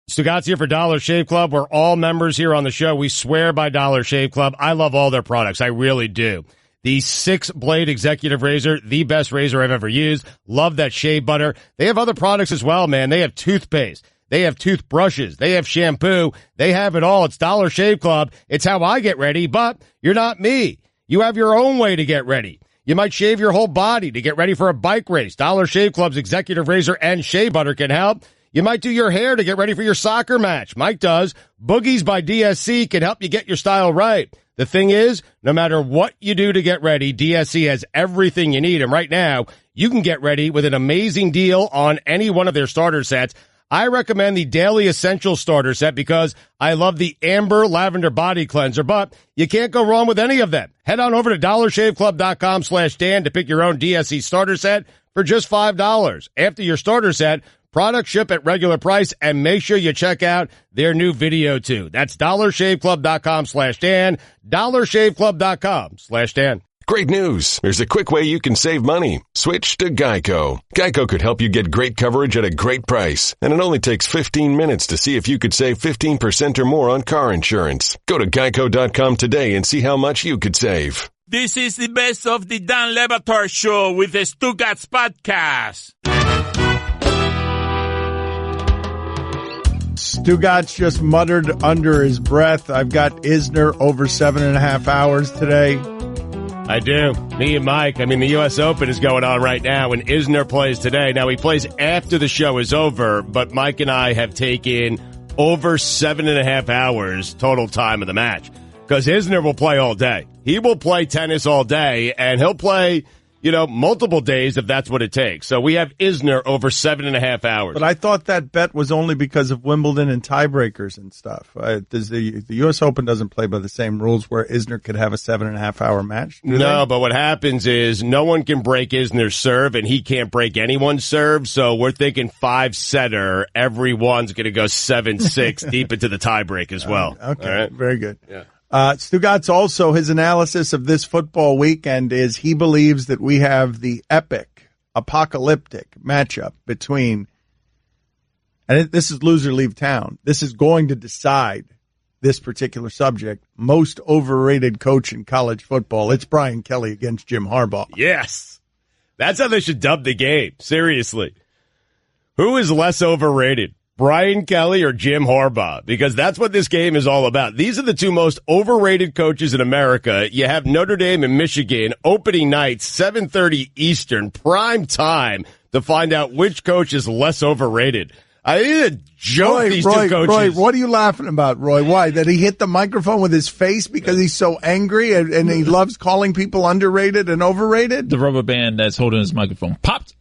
Stugotz here for Dollar Shave Club. We're all members here on the show. We swear by Dollar Shave Club. I love all their products. I really do. The 6-blade executive razor, the best razor I've ever used. Love that shave butter. They have other products as well, man. They have toothpaste. They have toothbrushes. They have shampoo. They have it all. It's Dollar Shave Club. It's how I get ready, but you're not me. You have your own way to get ready. You might shave your whole body to get ready for a bike race. Dollar Shave Club's executive razor and shave butter can help. You might do your hair to get ready for your soccer match. Mike does. Boogies by DSC can help you get your style right. The thing is, no matter what you do to get ready, DSC has everything you need. And right now, you can get ready with an amazing deal on any one of their starter sets. I recommend the Daily Essential Starter Set because I love the Amber Lavender Body Cleanser, but you can't go wrong with any of them. Head on over to dollarshaveclub.com/Dan to pick your own DSC starter set for just $5. After your starter set, products ship at regular price, and make sure you check out their new video too. That's dollarshaveclub.com/Dan, dollarshaveclub.com/Dan. Great news. There's a quick way you can save money. Switch to Geico. Geico could help you get great coverage at a great price. And it only takes 15 minutes to see if you could save 15% or more on car insurance. Go to geico.com today and see how much you could save. This is the best of the Dan Le Batard Show with the Stugotz podcast. Stugotz just muttered under his breath, I've got Isner over 7.5 hours today. I do. Me and Mike. I mean, the U.S. Open is going on right now, and Isner plays today. Now, he plays after the show is over, but Mike and I have taken over 7.5 hours total time of the match because Isner will play all day. He will play tennis all day, and he'll play, multiple days if that's what it takes. So we have Isner over 7.5 hours. But I thought that bet was only because of Wimbledon and tiebreakers and stuff. The U.S. Open doesn't play by the same rules where Isner could have a 7.5 hour match? No, but what happens is no one can break Isner's serve, and he can't break anyone's serve. So we're thinking 5-setter. Everyone's going to go 7-6 deep into the tiebreak as well. Okay, all right? Very good. Yeah. Stugotz also, his analysis of this football weekend is he believes that we have the epic, apocalyptic matchup between, and this is loser leave town. This is going to decide this particular subject, most overrated coach in college football. It's Brian Kelly against Jim Harbaugh. Yes. That's how they should dub the game. Seriously. Who is less overrated? Brian Kelly or Jim Harbaugh, because that's what this game is all about. These are the two most overrated coaches in America. You have Notre Dame and Michigan, opening night, 7:30 Eastern, prime time, to find out which coach is less overrated. I need to joke these two coaches. Roy, what are you laughing about, Roy? Why? That he hit the microphone with his face because he's so angry and he loves calling people underrated and overrated? The rubber band that's holding his microphone popped.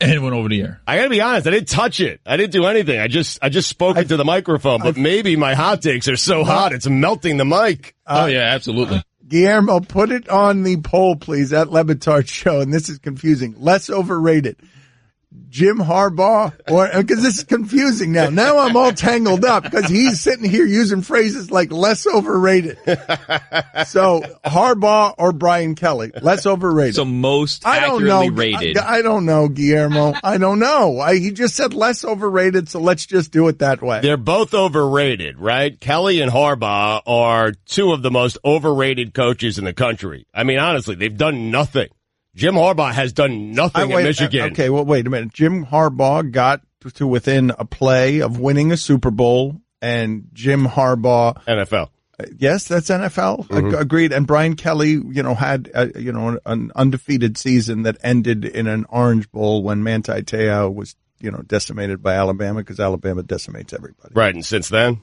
And it went over the air. I gotta be honest, I didn't touch it. I didn't do anything. I just spoke into the microphone, but maybe my hot takes are so hot it's melting the mic. Oh yeah, absolutely. Guillermo, put it on the poll, please, at Le Batard Show, and this is confusing. Less overrated. Jim Harbaugh, because this is confusing now. Now I'm all tangled up because he's sitting here using phrases like less overrated. So Harbaugh or Brian Kelly, less overrated. So most accurately rated. I don't know, Guillermo. I don't know. He just said less overrated, so let's just do it that way. They're both overrated, right? Kelly and Harbaugh are two of the most overrated coaches in the country. I mean, honestly, they've done nothing. Jim Harbaugh has done nothing at Michigan. Okay, well, wait a minute. Jim Harbaugh got to within a play of winning a Super Bowl, and Jim Harbaugh... NFL. Yes, that's NFL. Mm-hmm. Agreed. And Brian Kelly, had, an undefeated season that ended in an Orange Bowl when Manti Te'o was, decimated by Alabama because Alabama decimates everybody. Right, and since then...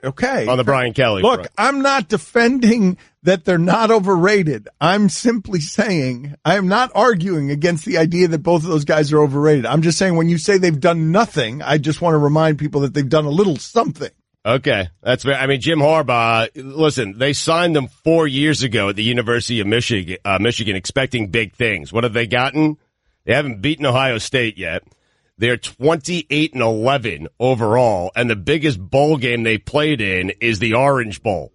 Okay. On the Brian Kelly Look, front. I'm not defending that they're not overrated. I'm simply saying, I am not arguing against the idea that both of those guys are overrated. I'm just saying when you say they've done nothing, I just want to remind people that they've done a little something. Okay. That's fair. I mean, Jim Harbaugh, listen, they signed him 4 years ago at the University of Michigan expecting big things. What have they gotten? They haven't beaten Ohio State yet. They're 28-11 overall, and the biggest bowl game they played in is the Orange Bowl,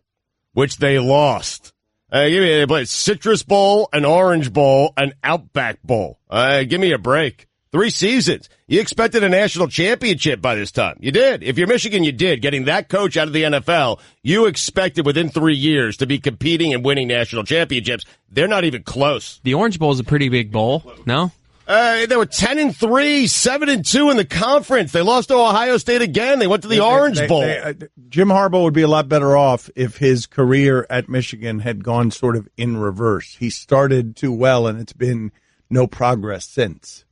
which they lost. They played Citrus Bowl, an Orange Bowl, an Outback Bowl. Give me a break. 3 seasons. You expected a national championship by this time. You did. If you're Michigan, you did. Getting that coach out of the NFL, you expected within 3 years to be competing and winning national championships. They're not even close. The Orange Bowl is a pretty big bowl, no? They were 10-3, 7-2 in the conference. They lost to Ohio State again. They went to the Orange Bowl. Jim Harbaugh would be a lot better off if his career at Michigan had gone sort of in reverse. He started too well, and it's been no progress since.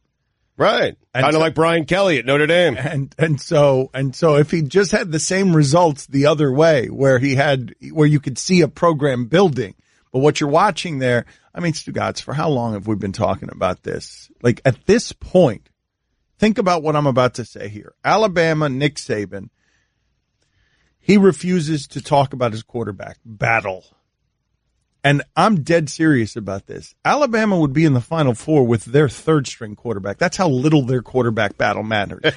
Right. Kind of like Brian Kelly at Notre Dame. And so if he just had the same results the other way, where you could see a program building, but what you're watching there, I mean, Stugotz, for how long have we been talking about this? Like, at this point, think about what I'm about to say here. Alabama, Nick Saban, he refuses to talk about his quarterback battle. And I'm dead serious about this. Alabama would be in the Final Four with their third-string quarterback. That's how little their quarterback battle matters.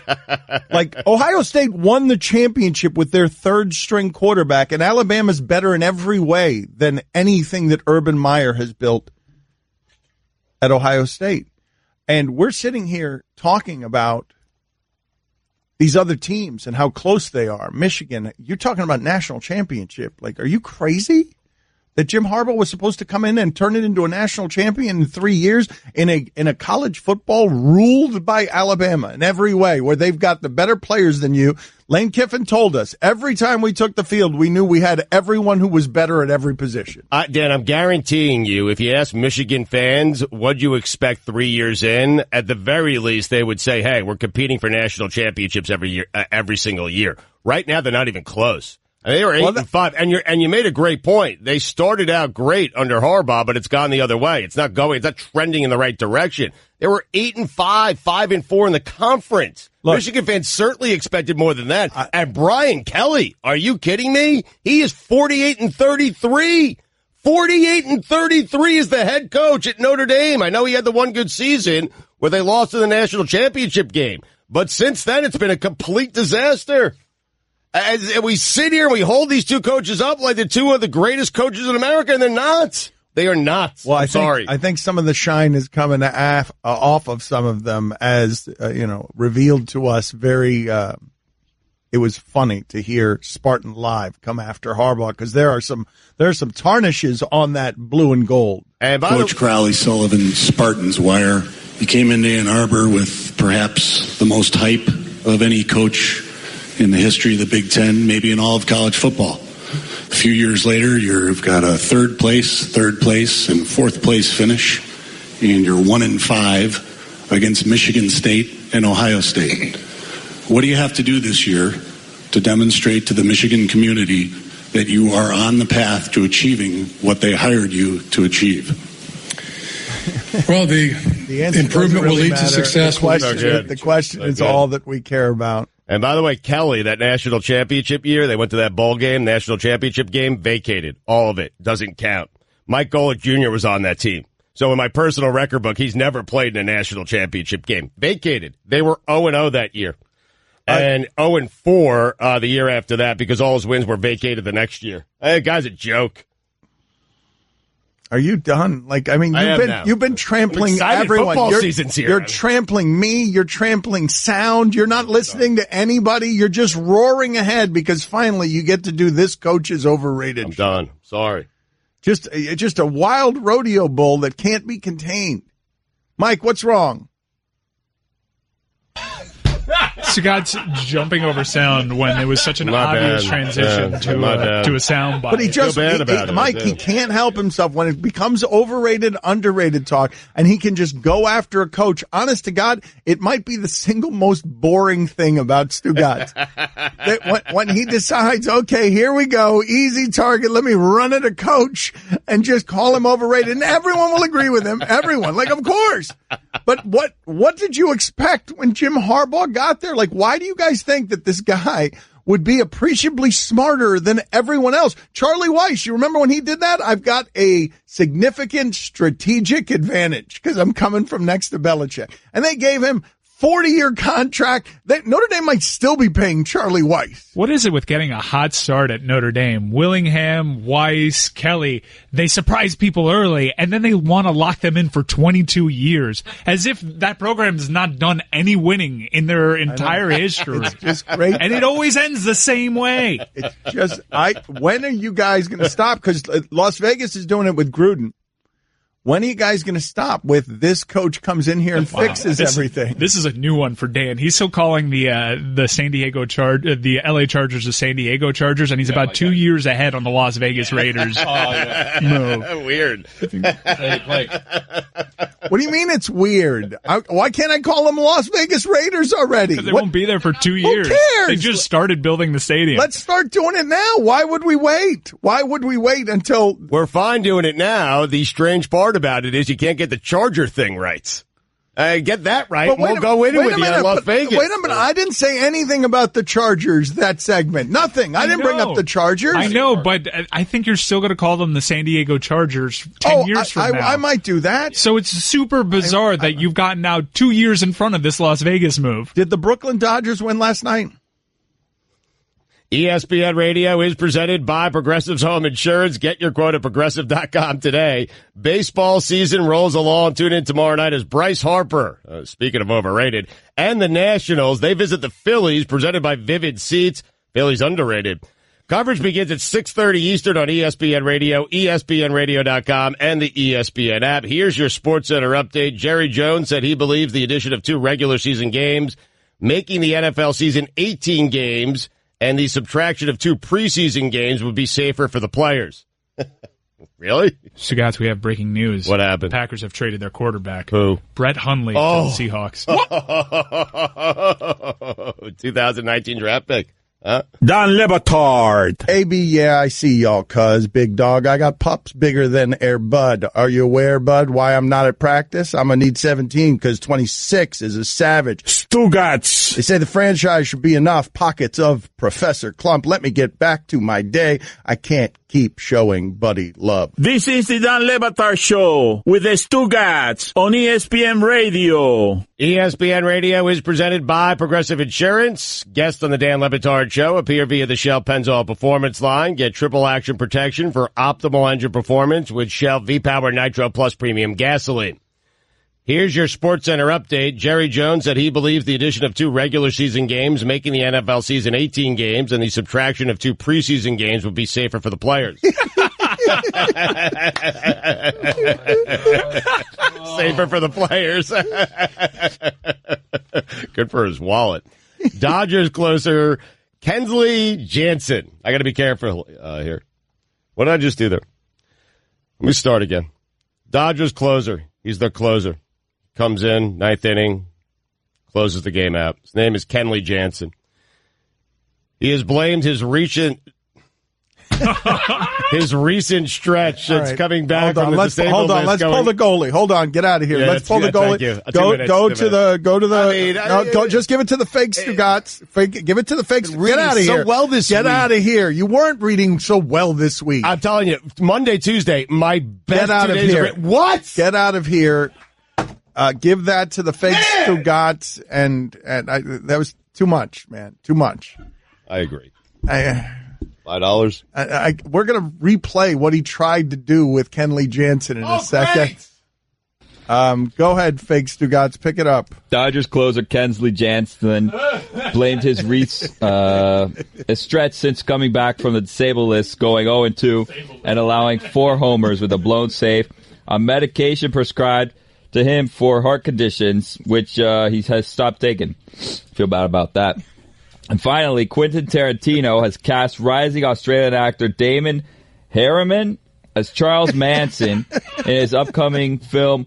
Like, Ohio State won the championship with their third-string quarterback, and Alabama's better in every way than anything that Urban Meyer has built at Ohio State. And we're sitting here talking about these other teams and how close they are. Michigan, you're talking about national championship. Like, are you crazy? That Jim Harbaugh was supposed to come in and turn it into a national champion in 3 years in a college football ruled by Alabama in every way, where they've got the better players than you. Lane Kiffin told us every time we took the field, we knew we had everyone who was better at every position. Dan, I'm guaranteeing you, if you ask Michigan fans, what'd you expect 3 years in? At the very least, they would say, hey, we're competing for national championships every year, every single year. Right now, they're not even close. I mean, they were 8-5, and you made a great point. They started out great under Harbaugh, but it's gone the other way. It's not trending in the right direction. They wwere 8-5, 5-4 in the conference. Look, Michigan fans certainly expected more than that. And Brian Kelly, are you kidding me? He is 48-33. 48-33 is the head coach at Notre Dame. I know he had the one good season where they lost in the national championship game, but since then it's been a complete disaster. As we sit here and we hold these two coaches up like they're two of the greatest coaches in America, and they're not. They are not. Well, sorry. I think some of the shine is coming off of some of them, as revealed to us. Very, it was funny to hear Spartan Live come after Harbaugh, because there are some tarnishes on that blue and gold. And Coach Crowley Sullivan, Spartans Wire. He came into Ann Arbor with perhaps the most hype of any coach in the history of the Big Ten, maybe in all of college football. A few years later, you've got a third place, and fourth place finish, and you're 1-5 against Michigan State and Ohio State. What do you have to do this year to demonstrate to the Michigan community that you are on the path to achieving what they hired you to achieve? Well, the improvement will lead to success. The question is all that we care about. And by the way, Kelly, that national championship year, they went to that bowl game, national championship game, vacated. All of it. Doesn't count. Mike Golick Jr. was on that team. So in my personal record book, he's never played in a national championship game. Vacated. They were 0-0 that year. And 0-4 the year after that, because all his wins were vacated the next year. Hey, guy's a joke. Are you done? Like, I mean, you've been trampling everyone. Football season's here. You're trampling me. You're trampling sound. You're not listening to anybody. You're just roaring ahead because finally you get to do this coach is overrated. I'm done. Sorry. Just a wild rodeo bull that can't be contained. Mike, what's wrong? Stugotz jumping over sound when it was such an obvious transition to a sound bite. But he can't help himself when it becomes overrated, underrated talk, and he can just go after a coach. Honest to God, it might be the single most boring thing about Stugotz. when he decides, okay, here we go, easy target, let me run at a coach and just call him overrated, and everyone will agree with him. Everyone, like, of course. But what did you expect when Jim Harbaugh got there? Like, why do you guys think that this guy would be appreciably smarter than everyone else? Charlie Weiss, you remember when he did that? I've got a significant strategic advantage because I'm coming from next to Belichick. And they gave him 40-year contract. Notre Dame might still be paying Charlie Weiss. What is it with getting a hot start at Notre Dame? Willingham, Weiss, Kelly, they surprise people early, and then they want to lock them in for 22 years, as if that program has not done any winning in their entire history. It's just great. And it always ends the same way. It's just, when are you guys going to stop? Because Las Vegas is doing it with Gruden. When are you guys going to stop with this coach comes in here and fixes everything? This is a new one for Dan. He's still calling the the LA Chargers the San Diego Chargers, and he's about 2 years ahead on the Las Vegas Raiders. Weird. What do you mean it's weird? Why can't I call them Las Vegas Raiders already? Because they won't be there for 2 years. Who cares? They just started building the stadium. Let's start doing it now. Why would we wait? Why would we wait until... We're fine doing it now. The strange part about it is you can't get the Charger thing right. Get that right, and we'll go into it in Las Vegas. Wait a minute. I didn't say anything about the Chargers, that segment. Nothing. I didn't bring up the Chargers. I know, but I think you're still going to call them the San Diego Chargers 10 years from now. I might do that. So it's super bizarre that you've gotten now 2 years in front of this Las Vegas move. Did the Brooklyn Dodgers win last night? ESPN Radio is presented by Progressive's Home Insurance. Get your quote at Progressive.com today. Baseball season rolls along. Tune in tomorrow night as Bryce Harper, speaking of overrated, and the Nationals, they visit the Phillies, presented by Vivid Seats. Phillies underrated. Coverage begins at 6:30 Eastern on ESPN Radio, ESPNRadio.com, and the ESPN app. Here's your SportsCenter update. Jerry Jones said he believes the addition of 2 regular season games, making the NFL season 18 games, and the subtraction of 2 preseason games would be safer for the players. Really? Stugotz, we have breaking news. What happened? The Packers have traded their quarterback. Who? Brett Hundley to the Seahawks. 2019 draft pick. Huh? Dan Le Batard. AB, yeah, I see y'all, cuz. Big dog, I got pups bigger than Air Bud. Are you aware, Bud, why I'm not at practice? I'm going to need 17 because 26 is a savage. Stugotz. They say the franchise should be enough. Pockets of Professor Clump. Let me get back to my day. I can't keep showing Buddy love. This is the Dan Le Batard Show with the Stugotz on ESPN Radio. ESPN Radio is presented by Progressive Insurance. Guests on the Dan Le Batard Show appear via the Shell Pennzoil Performance line. Get triple action protection for optimal engine performance with Shell V-Power Nitro Plus Premium Gasoline. Here's your SportsCenter update. Jerry Jones said he believes the addition of 2 regular season games, making the NFL season 18 games, and the subtraction of 2 preseason games would be safer for the players. Safer for the players. Good for his wallet. Dodgers closer, Kenley Jansen. I got to be careful here. What did I just do there? Let me start again. Dodgers closer. He's their closer. Comes in, 9th inning, closes the game out. His name is Kenley Jansen. He has blamed his recent stretch that's coming back from the disablement. Hold on, let's pull the goalie. Hold on, get out of here. Yeah, let's pull the goalie. Just give it to the fakes, Stugotz. Give it to the fakes. Get out of here. So well this week. Get out of here. You weren't reading so well this week. I'm telling you, Monday, Tuesday, my best. Get out of here. What? Get out of here. Give that to the fakes, Stugotz, and that was too much, man. Too much. I agree. $5. We're going to replay what he tried to do with Kenley Jansen in a second. Go ahead, fake Stugotz. Pick it up. Dodgers closer Kenley Jansen blamed his stretch since coming back from the disabled list, going 0-2 and allowing 4 homers with a blown save on medication prescribed to him for heart conditions, which he has stopped taking. Feel bad about that. And finally, Quentin Tarantino has cast rising Australian actor Damon Harriman as Charles Manson in his upcoming film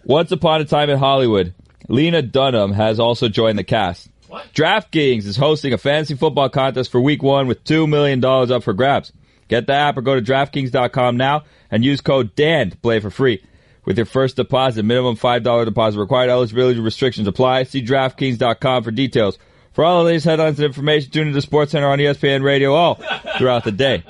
Once Upon a Time in Hollywood. Lena Dunham has also joined the cast. DraftKings is hosting a fantasy football contest for Week 1 with $2 million up for grabs. Get the app or go to DraftKings.com now and use code DAN to play for free. With your first deposit, minimum $5 deposit required. Eligibility restrictions apply. See DraftKings.com for details. For all the latest headlines and information, tune into SportsCenter on ESPN Radio all throughout the day.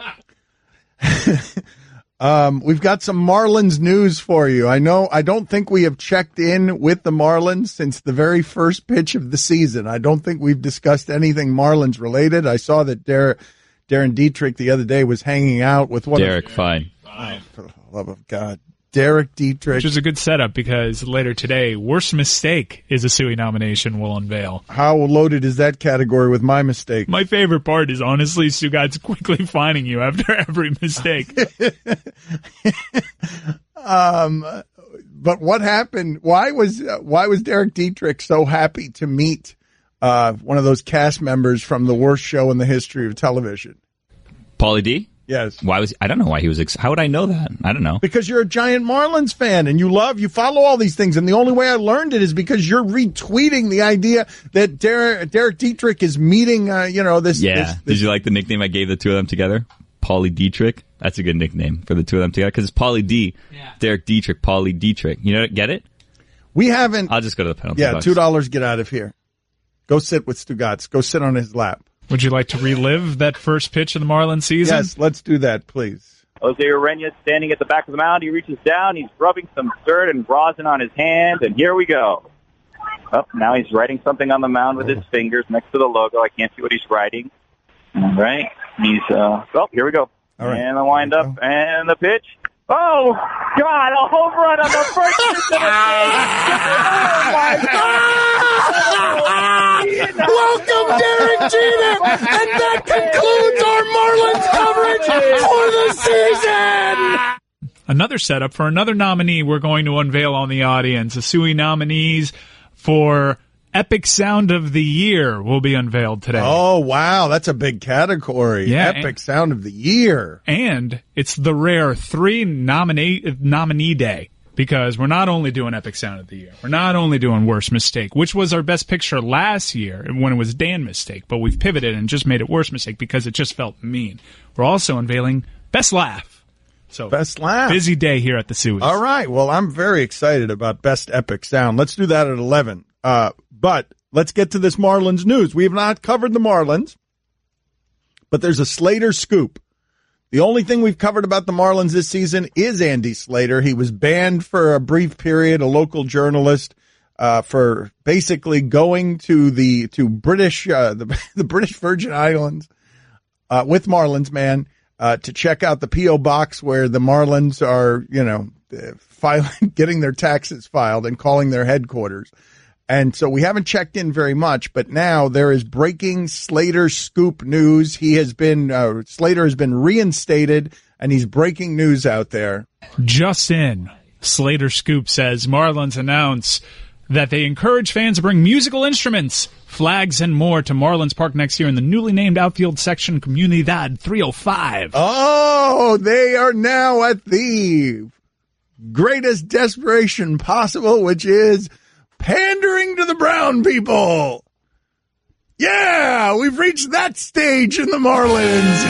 We've got some Marlins news for you. I don't think we have checked in with the Marlins since the very first pitch of the season. I don't think we've discussed anything Marlins related. I saw that Darren Dietrich the other day was hanging out with one Derek, fine. Oh, for the love of God. Derek Dietrich. Which is a good setup because later today, Worst Mistake is a Suey nomination we'll unveil. How loaded is that category with my mistake? My favorite part is honestly Stugotz quickly finding you after every mistake. But what happened? Why was Derek Dietrich so happy to meet one of those cast members from the worst show in the history of television? Pauly D? Yes. I don't know why he was. How would I know that? I don't know. Because you're a giant Marlins fan and you follow all these things. And the only way I learned it is because you're retweeting the idea that Derek Dietrich is meeting, this. Yeah. This. Did you like the nickname I gave the two of them together? Pauly Dietrich. That's a good nickname for the two of them together because it's Pauly D. Yeah. Derek Dietrich, Pauly Dietrich. You know, get it? We haven't. I'll just go to the penalty box. $2. Get out of here. Go sit with Stugotz. Go sit on his lap. Would you like to relive that first pitch of the Marlins season? Yes, let's do that, please. Jose Ureña standing at the back of the mound. He reaches down. He's rubbing some dirt and rosin on his hand, and here we go. Oh, now he's writing something on the mound with his fingers next to the logo. I can't see what he's writing. All right. He's, here we go. All right. And the windup and the pitch. Oh, God, a home run on the first pitch of the game. Oh, my God. Welcome, Derek Jeter. And that concludes our Marlins coverage for the season. Another setup for another nominee we're going to unveil on the audience. The Suey nominees for Epic Sound of the Year will be unveiled today. Oh, wow. That's a big category. Yeah, Epic Sound of the Year. And it's the rare 3 nominee day because we're not only doing Epic Sound of the Year. We're not only doing Worst Mistake, which was our best picture last year when it was Dan Mistake, but we've pivoted and just made it Worst Mistake because it just felt mean. We're also unveiling Best Laugh. So Best Laugh. Busy day here at the Sueys. All right. Well, I'm very excited about Best Epic Sound. Let's do that at 11. But let's get to this Marlins news. We have not covered the Marlins, but there's a Slater scoop. The only thing we've covered about the Marlins this season is Andy Slater. He was banned for a brief period, a local journalist, for basically going to the British Virgin Islands with Marlins Man to check out the P.O. box where the Marlins are, getting their taxes filed and calling their headquarters. And so we haven't checked in very much, but now there is breaking Slater scoop news. Slater has been reinstated, and he's breaking news out there. Just in, Slater scoop says Marlins announce that they encourage fans to bring musical instruments, flags, and more to Marlins Park next year in the newly named outfield section Comunidad 305. Oh, they are now at the greatest desperation possible, which is pandering to the brown people. Yeah, we've reached that stage in the Marlins.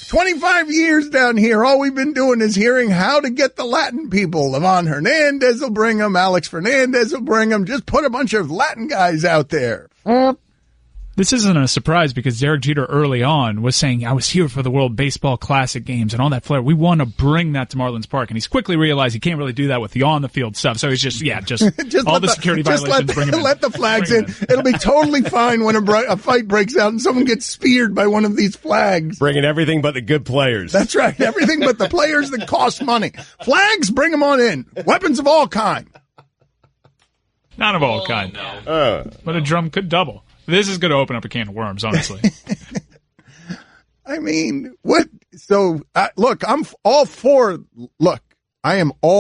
25 years down here, all we've been doing is hearing how to get the Latin people. Ivan Hernandez will bring them. Alex Fernandez will bring them. Just put a bunch of Latin guys out there. This isn't a surprise because Derek Jeter early on was saying, I was here for the World Baseball Classic games and all that flair. We want to bring that to Marlins Park. And he's quickly realized he can't really do that with the on-the-field stuff. So he's just all the security violations. Let the flags in. It'll be totally fine when a fight breaks out and someone gets speared by one of these flags. Bringing everything but the good players. That's right. Everything but the players that cost money. Flags, bring them on in. Weapons of all kind. Not of all kind. No. But a drum could double. This is going to open up a can of worms, honestly. I mean, what? So, look, I am all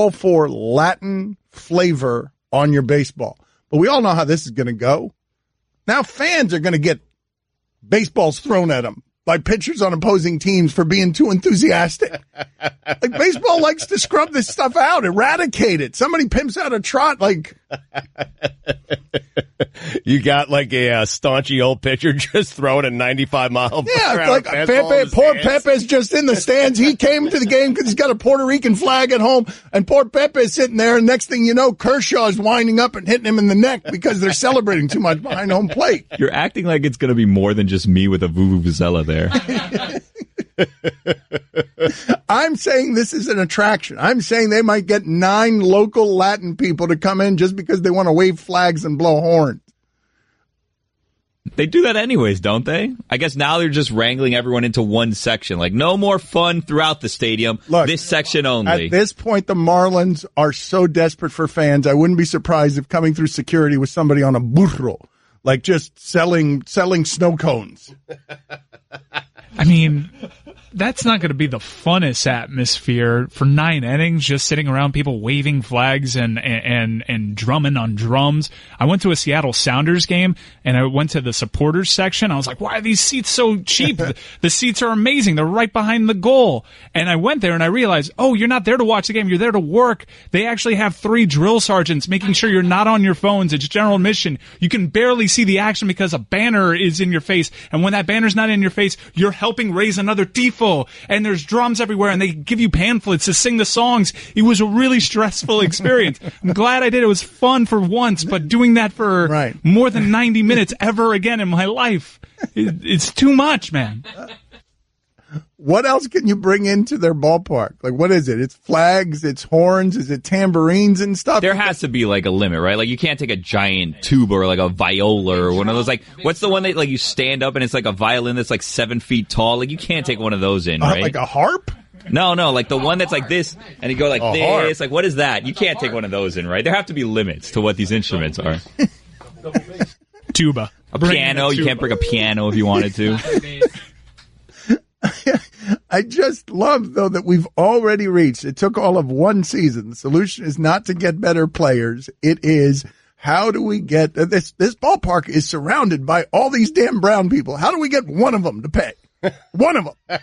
for Latin flavor on your baseball. But we all know how this is going to go. Now fans are going to get baseballs thrown at them by pitchers on opposing teams for being too enthusiastic. Like, baseball likes to scrub this stuff out, eradicate it. Somebody pimps out a trot like... You got like a staunchy old pitcher just throwing a 95-mile. Yeah, like poor Pepe's just in the stands. He came to the game because he's got a Puerto Rican flag at home, and poor Pepe's sitting there. And next thing you know, Kershaw's winding up and hitting him in the neck because they're celebrating too much behind home plate. You're acting like it's going to be more than just me with a vuvuzela there. I'm saying this is an attraction. I'm saying they might get 9 local Latin people to come in just because they want to wave flags and blow horns. They do that anyways, don't they? I guess now they're just wrangling everyone into one section. Like, no more fun throughout the stadium. Look, this section only. At this point, the Marlins are so desperate for fans, I wouldn't be surprised if coming through security was somebody on a burro, like just selling snow cones. I mean, that's not going to be the funnest atmosphere for 9 innings, just sitting around people waving flags and drumming on drums. I went to a Seattle Sounders game, and I went to the supporters section. I was like, why are these seats so cheap? The seats are amazing. They're right behind the goal. And I went there, and I realized, oh, you're not there to watch the game. You're there to work. They actually have 3 drill sergeants making sure you're not on your phones. It's general admission. You can barely see the action because a banner is in your face. And when that banner's not in your face, you're helping raise another tifo, and there's drums everywhere, and they give you pamphlets to sing the songs. It was a really stressful experience. I'm glad I did. It was fun for once, but doing that for more than 90 minutes ever again in my life, it's too much, man. What else can you bring into their ballpark? Like, what is it? It's flags, it's horns, is it tambourines and stuff? There has to be like a limit, right? Like, you can't take a giant tuba or like a viola or one of those. Like, what's the one that like you stand up and it's like a violin that's like 7 feet tall? Like, you can't take one of those in, right? Like a harp? No, like the one that's like this, and you go like this. Harp. Like, what is that? You can't take one of those in, right? There have to be limits to what these instruments are. Tuba. A piano. You can't bring a piano if you wanted to. I just love, though, that we've already reached, it took all of one season. The solution is not to get better players. It is, how do we get, this ballpark is surrounded by all these damn brown people. How do we get one of them to pay? One of them.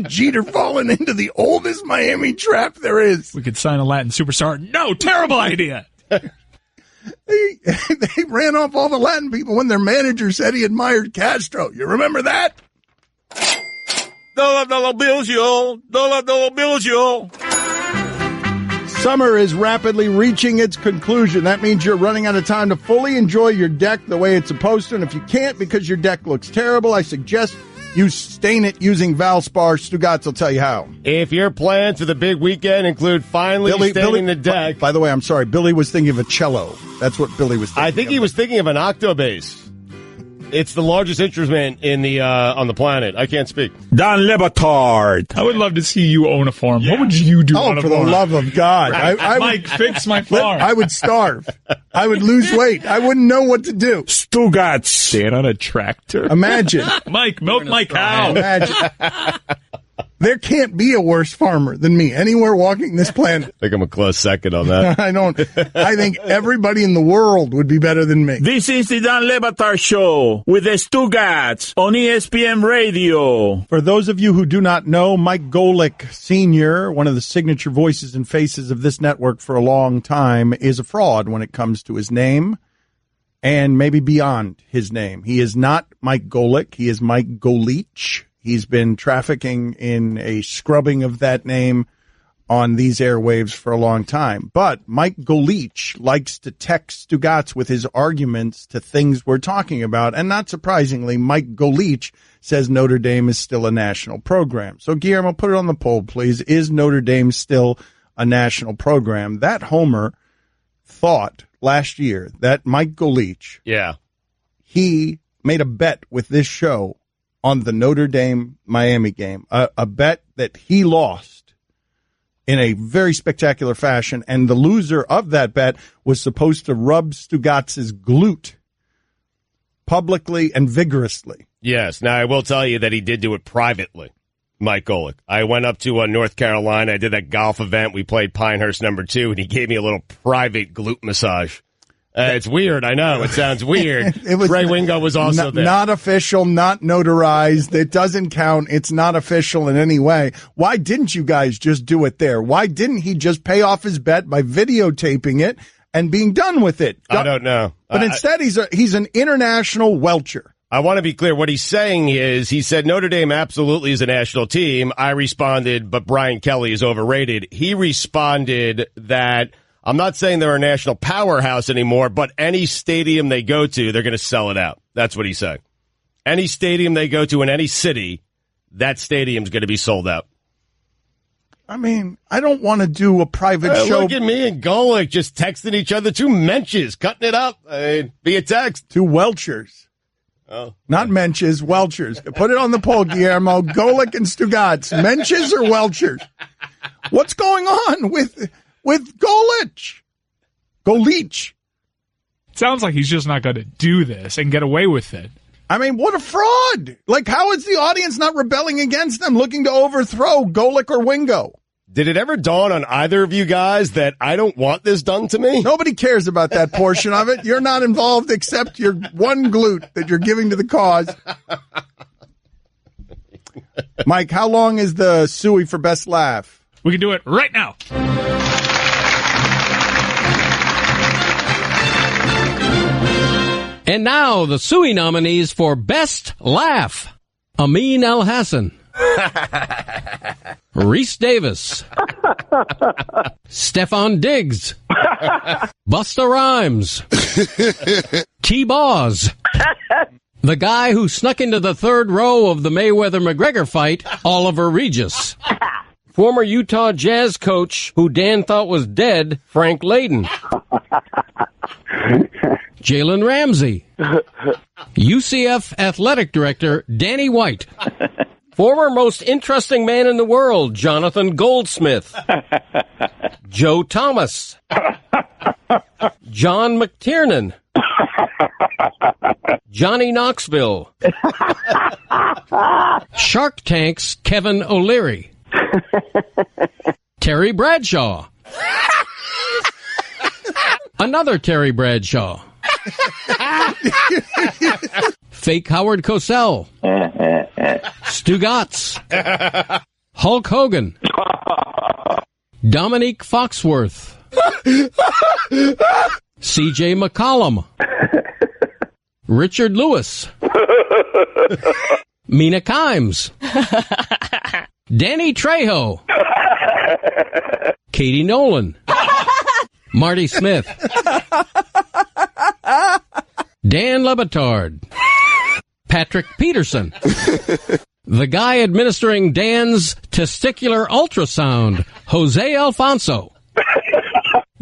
Jeter falling into the oldest Miami trap there is. We could sign a Latin superstar. No, terrible idea. They ran off all the Latin people when their manager said he admired Castro. You remember that? Dollar bills, yo. Dollar bills, yo. Summer is rapidly reaching its conclusion. That means you're running out of time to fully enjoy your deck the way it's supposed to. And if you can't because your deck looks terrible, I suggest you stain it using Valspar. Stugotz will tell you how. If your plans for the big weekend include finally staining the deck. By the way, I'm sorry. Billy was thinking of a cello. That's what Billy was thinking I think he was thinking of an octobass. It's the largest instrument in the on the planet. I can't speak. Don Batard. I would love to see you own a farm. What would you do on a for farm? the love of God. I Mike, fix my farm. I would starve. I would lose weight. I wouldn't know what to do. Stugotz. Stand on a tractor. Imagine. Mike, milk my cow. Imagine. There can't be a worse farmer than me anywhere walking this planet. I think I'm a close second on that. I think everybody in the world would be better than me. This is the Don Batard Show with the Stugotz on ESPN Radio. For those of you who do not know, Mike Golick Sr., one of the signature voices and faces of this network for a long time, is a fraud when it comes to his name and maybe beyond his name. He is not Mike Golick. He is Mike Golich. He's been trafficking in a scrubbing of that name on these airwaves for a long time. But Mike Golich likes to text Stugotz with his arguments to things we're talking about. And not surprisingly, Mike Golich says Notre Dame is still a national program. So, Guillermo, put it on the poll, please. Is Notre Dame still a national program? That homer thought last year that Mike Golich, he made a bet with this show on the Notre Dame-Miami game, a bet that he lost in a very spectacular fashion, and the loser of that bet was supposed to rub Stugotz's glute publicly and vigorously. Yes. Now, I will tell you that he did do it privately, Mike Golick. I went up to North Carolina. I did that golf event. We played Pinehurst #2, and he gave me a little private glute massage. It's weird, I know. It sounds weird. Trey Wingo was also there. Not official, not notarized. It doesn't count. It's not official in any way. Why didn't you guys just do it there? Why didn't he just pay off his bet by videotaping it and being done with it? I don't know. But instead, he's an international welcher. I want to be clear. What he's saying is, he said Notre Dame absolutely is a national team. I responded, but Brian Kelly is overrated. He responded that I'm not saying they're a national powerhouse anymore, but any stadium they go to, they're going to sell it out. That's what he said. Any stadium they go to in any city, that stadium's going to be sold out. I mean, I don't want to do a private show. Look at me and Golick just texting each other. 2 menches, cutting it up via text. 2 Welchers. Oh. Not Menches, Welchers. Put it on the poll, Guillermo. Golick and Stugotz. Menches or Welchers? What's going on with Golich? Golich. Sounds like he's just not going to do this and get away with it. I mean, what a fraud. Like, how is the audience not rebelling against them, looking to overthrow Golick or Wingo? Did it ever dawn on either of you guys that I don't want this done to me? Nobody cares about that portion of it. You're not involved except your one glute that you're giving to the cause. Mike, how long is the Suey for best laugh? We can do it right now. And now the Suey nominees for best laugh. Amin El Hassan. Reese Davis. Stefan Diggs. Busta Rhymes. T-Boz. The guy who snuck into the third row of the Mayweather-McGregor fight, Oliver Regis. Former Utah Jazz coach who Dan thought was dead, Frank Layden. Jalen Ramsey. UCF athletic director, Danny White. Former most interesting man in the world, Jonathan Goldsmith. Joe Thomas. John McTiernan. Johnny Knoxville. Shark Tank's Kevin O'Leary. Terry Bradshaw. Another Terry Bradshaw. Fake Howard Cosell. Stugotz. Hulk Hogan. Dominique Foxworth. C.J. McCollum. Richard Lewis. Mina Kimes. Danny Trejo. Katie Nolan. Marty Smith. Dan Le Batard. Patrick Peterson. The guy administering Dan's testicular ultrasound, Jose Alfonso.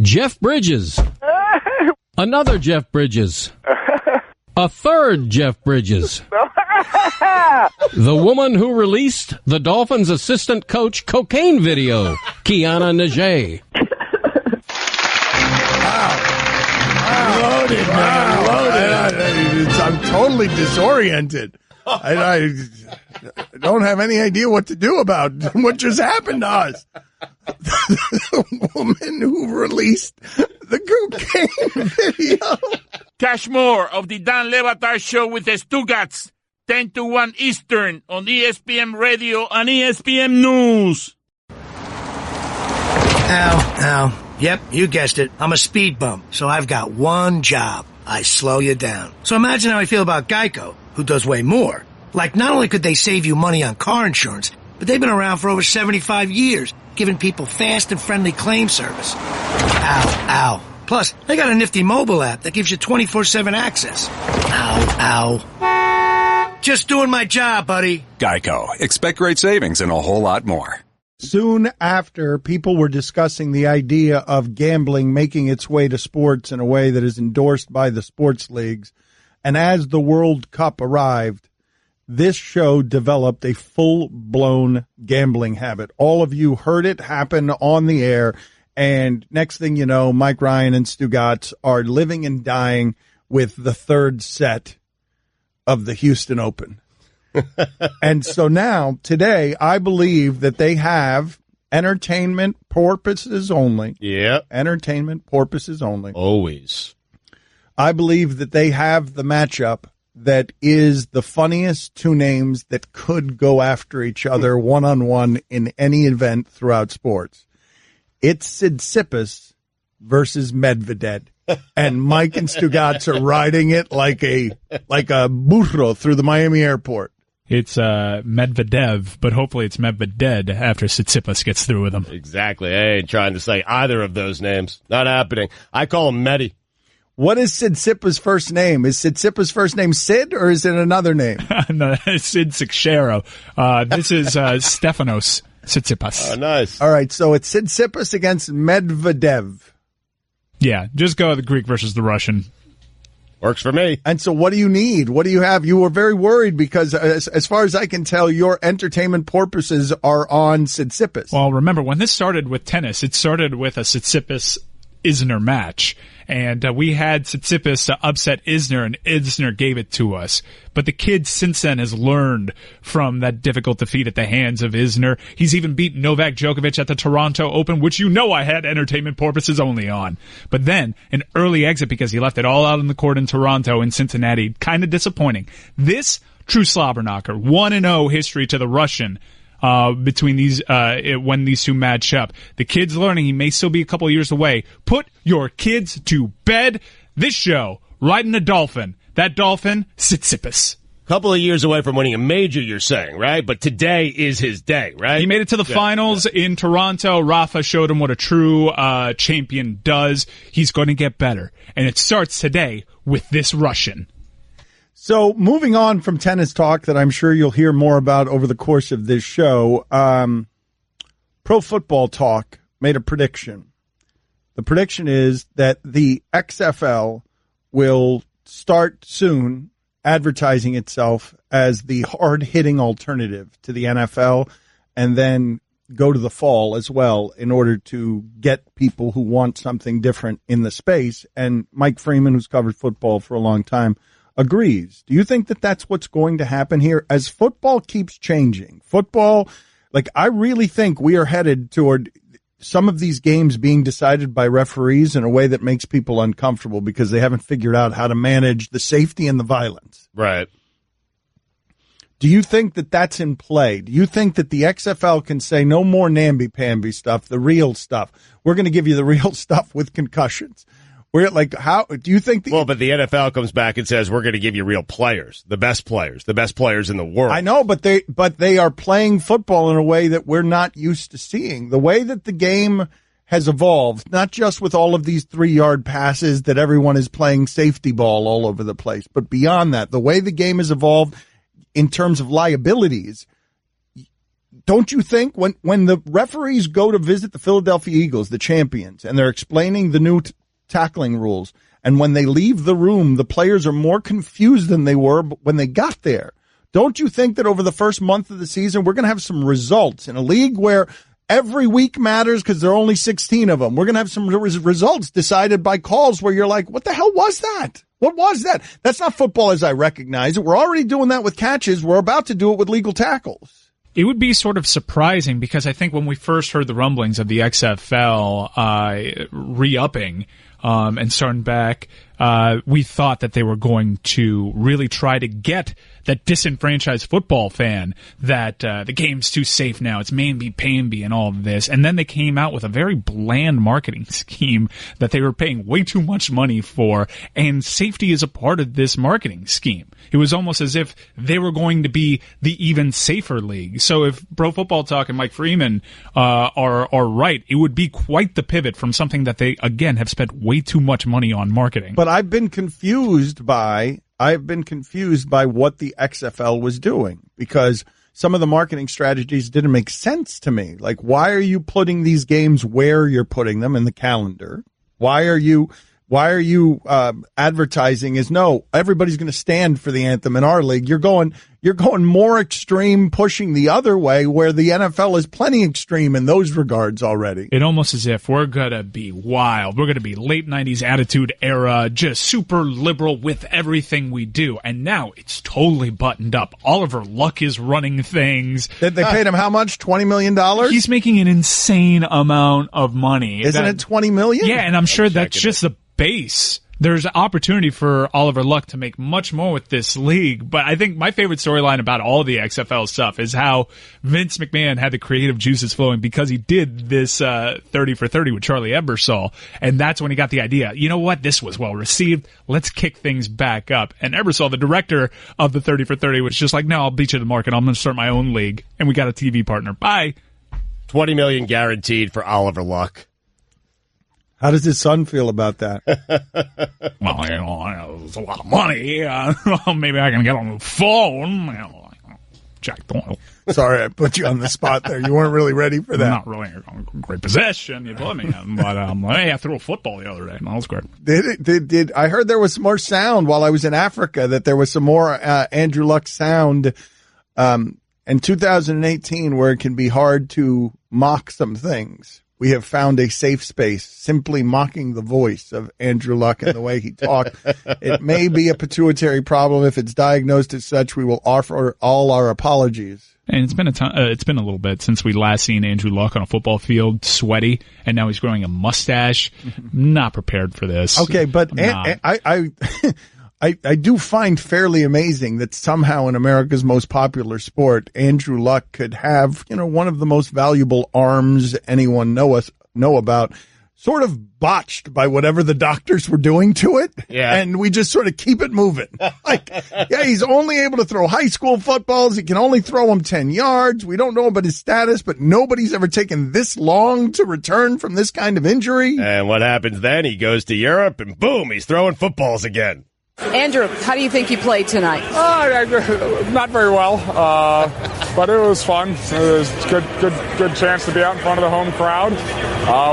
Jeff Bridges. Another Jeff Bridges. A third Jeff Bridges. The woman who released the Dolphins' assistant coach cocaine video, Kiana Najee. Loaded, man. Loaded. I'm totally disoriented. I don't have any idea what to do about what just happened to us. The woman who released the cocaine video. Catch more of the Dan Le Batard Show with the Stugotz, 10 to 1 Eastern on ESPN Radio and ESPN News. Ow. Yep, you guessed it. I'm a speed bump, so I've got one job. I slow you down. So imagine how I feel about Geico, who does way more. Like, not only could they save you money on car insurance, but they've been around for over 75 years, giving people fast and friendly claim service. Ow. Plus, they got a nifty mobile app that gives you 24/7 access. Ow. Just doing my job, buddy. Geico. Expect great savings and a whole lot more. Soon after, people were discussing the idea of gambling making its way to sports in a way that is endorsed by the sports leagues. And as the World Cup arrived, this show developed a full-blown gambling habit. All of you heard it happen on the air. And next thing you know, Mike Ryan and Stugotz are living and dying with the third set of the Houston Open. And so now, today, I believe that they have entertainment purposes only. Yeah. Entertainment purposes only. Always. I believe that they have the matchup that is the funniest two names that could go after each other one-on-one in any event throughout sports. It's Tsitsipas versus Medvedev. And Mike and Stugotz are riding it like a burro through the Miami airport. It's Medvedev, but hopefully it's Medvedev after Tsitsipas gets through with him. Exactly. I ain't trying to say either of those names. Not happening. I call him Medi. What is Tsitsipas' first name? Is Tsitsipas' first name Sid, or is it another name? No, Sid Seixeiro. This is Stefanos Tsitsipas. Oh, nice. All right, so it's Tsitsipas against Medvedev. Yeah, just go the Greek versus the Russian. Works for me. And so what do you need? What do you have? You were very worried because, as far as I can tell, your entertainment purposes are on Tsitsipas. Well, remember, when this started with tennis, it started with a Tsitsipas-Isner match. And we had Tsitsipas upset Isner, and Isner gave it to us. But the kid since then has learned from that difficult defeat at the hands of Isner. He's even beaten Novak Djokovic at the Toronto Open, which I had entertainment purposes only on. But then, an early exit because he left it all out on the court in Toronto and Cincinnati. Kind of disappointing. This, true slobber knocker. 1-0 history to the Russian. Between these, when these two match up. The kid's learning he may still be a couple of years away. Put your kids to bed. This show, riding a dolphin. That dolphin, Tsitsipas. Couple of years away from winning a major, you're saying, right? But today is his day, right? He made it to the finals in Toronto. Rafa showed him what a true champion does. He's going to get better. And it starts today with this Russian. So moving on from tennis talk that I'm sure you'll hear more about over the course of this show, Pro Football Talk made a prediction. The prediction is that the XFL will start soon advertising itself as the hard-hitting alternative to the NFL and then go to the fall as well in order to get people who want something different in the space. And Mike Freeman, who's covered football for a long time, agrees. Do you think that that's what's going to happen here as football keeps changing? Football, I really think we are headed toward some of these games being decided by referees in a way that makes people uncomfortable because they haven't figured out how to manage the safety and the violence. Right. Do you think that that's in play? Do you think that the XFL can say no more namby-pamby stuff, the real stuff? We're going to give you the real stuff with concussions. How do you think? But the NFL comes back and says we're going to give you real players, the best players in the world. I know, but they are playing football in a way that we're not used to seeing. The way that the game has evolved, not just with all of these 3-yard passes that everyone is playing safety ball all over the place, but beyond that, the way the game has evolved in terms of liabilities. Don't you think when the referees go to visit the Philadelphia Eagles, the champions, and they're explaining the new tackling rules, and when they leave the room, the players are more confused than they were when they got there? Don't you think that over the first month of the season, we're going to have some results in a league where every week matters because there are only 16 of them? We're going to have some results decided by calls where you're like, what the hell was that? What was that? That's not football as I recognize it. We're already doing that with catches. We're about to do it with legal tackles. It would be sort of surprising because I think when we first heard the rumblings of the XFL re-upping and starting back, we thought that they were going to really try to get that disenfranchised football fan that the game's too safe now, it's mamby-pamby and all of this. And then they came out with a very bland marketing scheme that they were paying way too much money for, and safety is a part of this marketing scheme. It was almost as if they were going to be the even safer league. So if Pro Football Talk and Mike Freeman are right, it would be quite the pivot from something that they, again, have spent way too much money on marketing. But I've been confused by what the XFL was doing because some of the marketing strategies didn't make sense to me. Like, why are you putting these games where you're putting them in the calendar? Why are you advertising as no, everybody's going to stand for the anthem in our league? You're going more extreme, pushing the other way, where the NFL is plenty extreme in those regards already. It almost as if we're going to be wild. We're going to be late 90s attitude era, just super liberal with everything we do. And now it's totally buttoned up. Oliver Luck is running things. They paid him how much? $20 million? He's making an insane amount of money. Isn't it $20 million? Yeah, and I'm sure that's just the base. There's opportunity for Oliver Luck to make much more with this league. But I think my favorite storyline about all the XFL stuff is how Vince McMahon had the creative juices flowing because he did this 30 for 30 with Charlie Ebersol. And that's when he got the idea. You know what? This was well received. Let's kick things back up. And Ebersol, the director of the 30 for 30, was just like, no, I'll beat you to the market. I'm going to start my own league. And we got a TV partner. Bye. $20 million guaranteed for Oliver Luck. How does his son feel about that? Well, it's a lot of money. Maybe I can get on the phone. Jack Doyle. Sorry, I put you on the spot there. You weren't really ready for that. Not really a great possession, you put me in. But hey, I threw a football the other day. That was great. Did I heard there was some more sound while I was in Africa, that there was some more Andrew Luck sound in 2018 where it can be hard to mock some things. We have found a safe space, simply mocking the voice of Andrew Luck and the way he talked. It may be a pituitary problem. If it's diagnosed as such, we will offer all our apologies. And it's been it's been a little bit since we last seen Andrew Luck on a football field, sweaty, and now he's growing a mustache. Not prepared for this. Okay, but I do find fairly amazing that somehow in America's most popular sport, Andrew Luck could have, one of the most valuable arms anyone know about, sort of botched by whatever the doctors were doing to it. Yeah. And we just sort of keep it moving. He's only able to throw high school footballs. He can only throw them 10 yards. We don't know about his status, but nobody's ever taken this long to return from this kind of injury. And what happens then? He goes to Europe and boom, he's throwing footballs again. Andrew, how do you think you played tonight? Not very well, but it was fun. It was good chance to be out in front of the home crowd.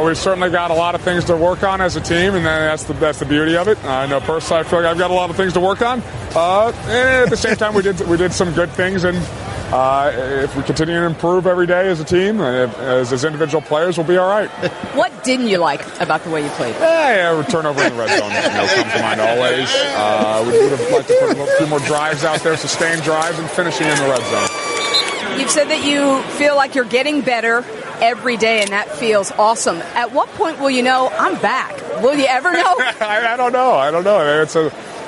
We've certainly got a lot of things to work on as a team, and that's the beauty of it. I know personally, I feel like I've got a lot of things to work on. And at the same time, we did some good things, and if we continue to improve every day as a team, as individual players, we'll be all right. What didn't you like about the way you played? Turnover in the red zone comes to mind always. We would have liked to put a few more drives out there, sustained drives, and finishing in the red zone. You've said that you feel like you're getting better every day, and that feels awesome. At what point will you know, I'm back? Will you ever know? I don't know.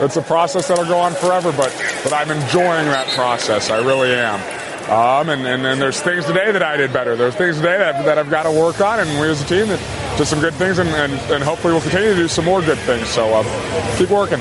It's a process that'll go on forever, but I'm enjoying that process. I really am. And there's things today that I did better. There's things today that I've got to work on, and we as a team did some good things, and hopefully we'll continue to do some more good things. So keep working.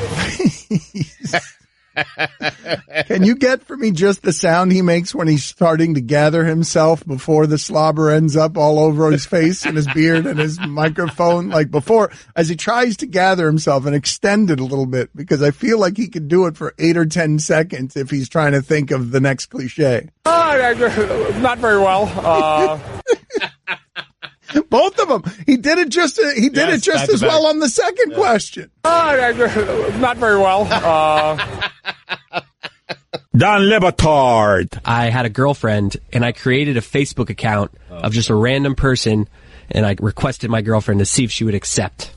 Can you get for me just the sound he makes when he's starting to gather himself before the slobber ends up all over his face and his beard and his microphone? Like before, as he tries to gather himself and extend it a little bit, because I feel like he could do it for 8 or 10 seconds if he's trying to think of the next cliche. Not very well. Both of them. He did it just as well on the second question. Not very well. Don Batard. I had a girlfriend, and I created a Facebook account of just a random person, and I requested my girlfriend to see if she would accept.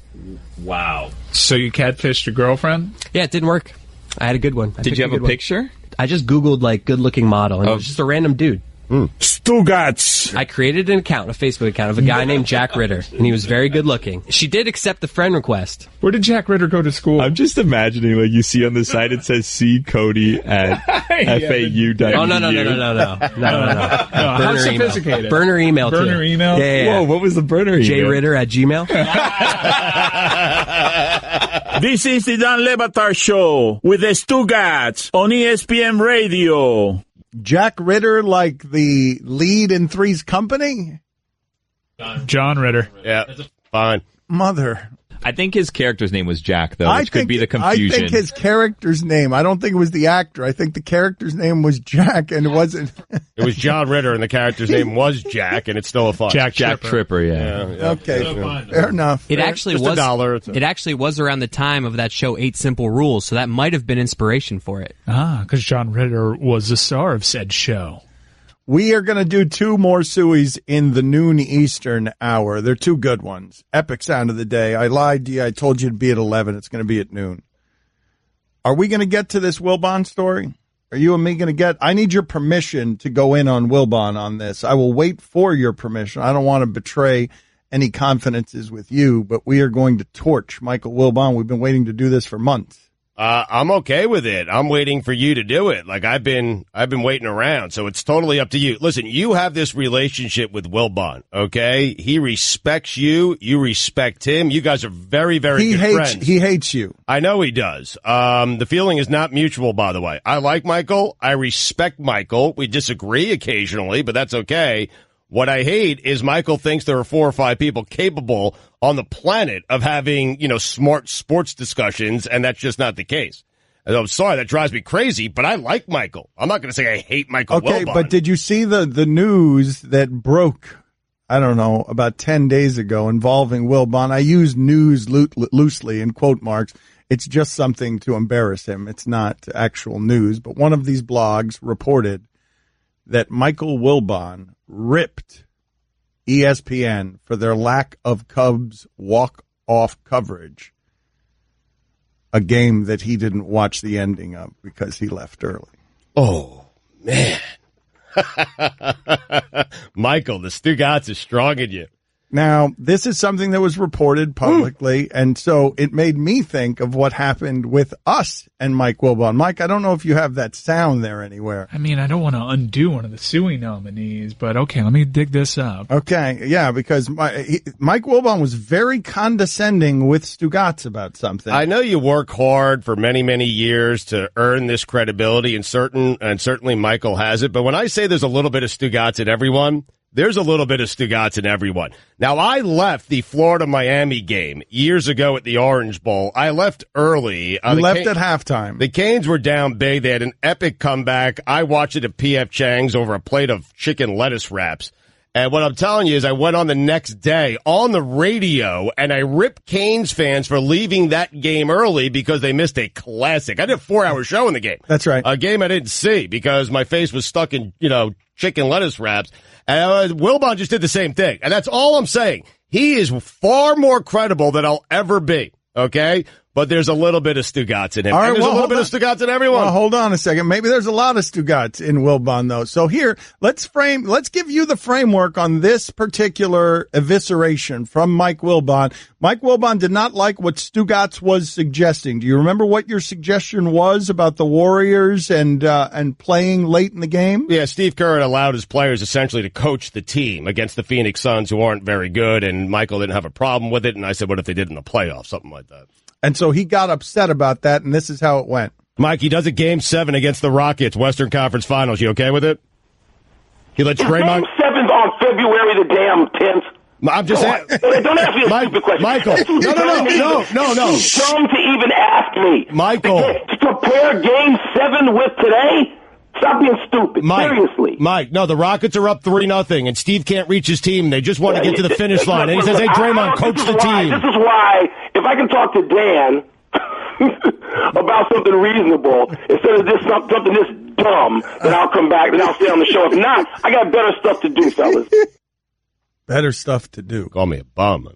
Wow. So you catfished your girlfriend? Yeah, it didn't work. I had a good one. Did you have a picture? I just Googled, good-looking model, and it was just a random dude. Stugotz. I created a Facebook account of a guy named Jack Ritter, and he was very good looking. She did accept the friend request. Where did Jack Ritter go to school? I'm just imagining, you see on the side it says see Cody at FAU.edu. Oh, no. How sophisticated? Burner email. Burner email? Yeah. Whoa, what was the burner email? jritter@gmail. This is the Dan Le Batard Show with the Stugotz on ESPN Radio. Jack Ritter, like the lead in Three's Company? John Ritter. Yeah, fine. Mother. I think his character's name was Jack, though, which could be the confusion. I think his character's name. I don't think it was the actor. I think the character's name was Jack, and it wasn't. It was John Ritter, and the character's name was Jack, and it's still a fun. Jack Tripper, yeah. Okay, fair enough. It actually Just was $1. It actually was around the time of that show 8 Simple Rules, so that might have been inspiration for it. Because John Ritter was the star of said show. We are going to do 2 more Sueys in the noon Eastern hour. They're 2 good ones. Epic sound of the day. I lied to you. I told you it'd be at 11. It's going to be at noon. Are we going to get to this Wilbon story? Are you and me going to get? I need your permission to go in on Wilbon on this. I will wait for your permission. I don't want to betray any confidences with you, but we are going to torch Michael Wilbon. We've been waiting to do this for months. I'm okay with it. I'm waiting for you to do it. I've been waiting around, so it's totally up to you. Listen, you have this relationship with Wilbon, okay? He respects you. You respect him. You guys are very, very good friends. He hates you. I know he does. The feeling is not mutual, by the way. I like Michael. I respect Michael. We disagree occasionally, but that's okay. What I hate is Michael thinks there are 4 or 5 people capable on the planet of having, smart sports discussions, and that's just not the case. And I'm sorry, that drives me crazy, but I like Michael. I'm not going to say I hate Michael Wilbon. Okay, but did you see the news that broke, I don't know, about 10 days ago involving Wilbon? I use news loosely in quote marks. It's just something to embarrass him. It's not actual news. But one of these blogs reported that Michael Wilbon ripped ESPN for their lack of Cubs walk-off coverage, a game that he didn't watch the ending of because he left early. Oh, man. Michael, the Stugotz is strong in you. Now, this is something that was reported publicly, and so it made me think of what happened with us and Mike Wilbon. Mike, I don't know if you have that sound there anywhere. I mean, I don't want to undo one of the Suey nominees, but okay, let me dig this up. Okay, yeah, because Mike Wilbon was very condescending with Stugotz about something. I know you work hard for many, many years to earn this credibility, and certainly Michael has it, but when I say there's a little bit of Stugotz in everyone, there's a little bit of Stugotz in everyone. Now, I left the Florida-Miami game years ago at the Orange Bowl. I left early. You left at halftime. The Canes were down big. They had an epic comeback. I watched it at P.F. Chang's over a plate of chicken lettuce wraps. And what I'm telling you is I went on the next day on the radio, and I ripped Canes fans for leaving that game early because they missed a classic. I did a 4-hour show in the game. That's right. A game I didn't see because my face was stuck in, chicken lettuce wraps. And Wilbon just did the same thing. And that's all I'm saying. He is far more credible than I'll ever be, okay? But there's a little bit of Stugotz in him. All right, and there's a little bit of Stugotz in everyone. Well, hold on a second. Maybe there's a lot of Stugotz in Wilbon, though. So here, let's give you the framework on this particular evisceration from Mike Wilbon. Mike Wilbon did not like what Stugotz was suggesting. Do you remember what your suggestion was about the Warriors and playing late in the game? Yeah, Steve Kerr allowed his players essentially to coach the team against the Phoenix Suns, who aren't very good, and Michael didn't have a problem with it. And I said, what if they did in the playoffs? Something like that. And so he got upset about that, and this is how it went. Mike, he does a Game 7 against the Rockets, Western Conference Finals. You okay with it? He lets Draymond... Game 7's on February the damn 10th. I'm just saying... Don't ask me a stupid question. Michael, no. Dumb to even ask me. Michael. To compare Game 7 with today? Stop being stupid. Seriously. Mike, no, the Rockets are up 3-0, and Steve can't reach his team. They just want to get to the finish line. And he says, hey, Draymond, coach the team. This is why, if I can talk to Dan about something reasonable, instead of something this dumb, then I'll come back, then I'll stay on the show. If not, I got better stuff to do, fellas. Better stuff to do. Call me a bum.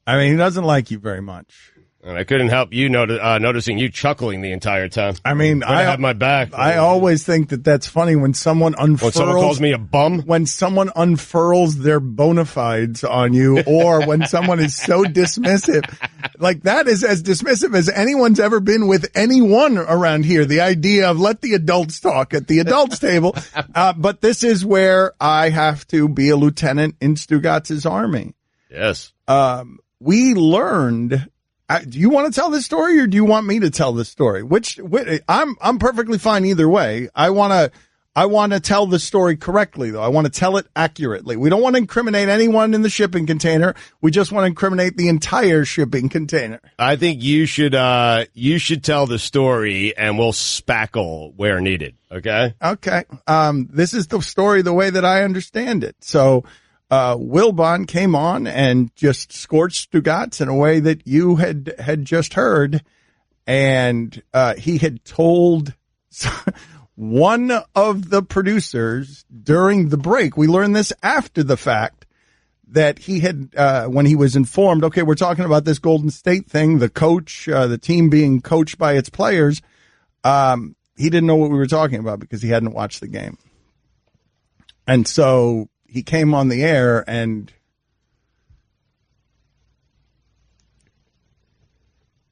I mean, he doesn't like you very much. And I couldn't help you noticing you chuckling the entire time. I mean, I have my back. I always think that that's funny when someone unfurls. When someone calls me a bum? When someone unfurls their bona fides on you, or when someone is so dismissive. Like, that is as dismissive as anyone's ever been with anyone around here. The idea of let the adults talk at the adults table. But this is where I have to be a lieutenant in Stugotz's army. Yes. We learned... do you want to tell this story, or do you want me to tell this story? I'm perfectly fine either way. I want to tell the story correctly, though. I want to tell it accurately. We don't want to incriminate anyone in the shipping container. We just want to incriminate the entire shipping container. I think you should tell the story, and we'll spackle where needed. Okay. Okay. This is the story the way that I understand it. So. Wilbon came on and just scorched Stugotz in a way that you had just heard. And he had told one of the producers during the break, we learned this after the fact, that he had, when he was informed, okay, we're talking about this Golden State thing, the coach, the team being coached by its players, he didn't know what we were talking about because he hadn't watched the game. And so he came on the air and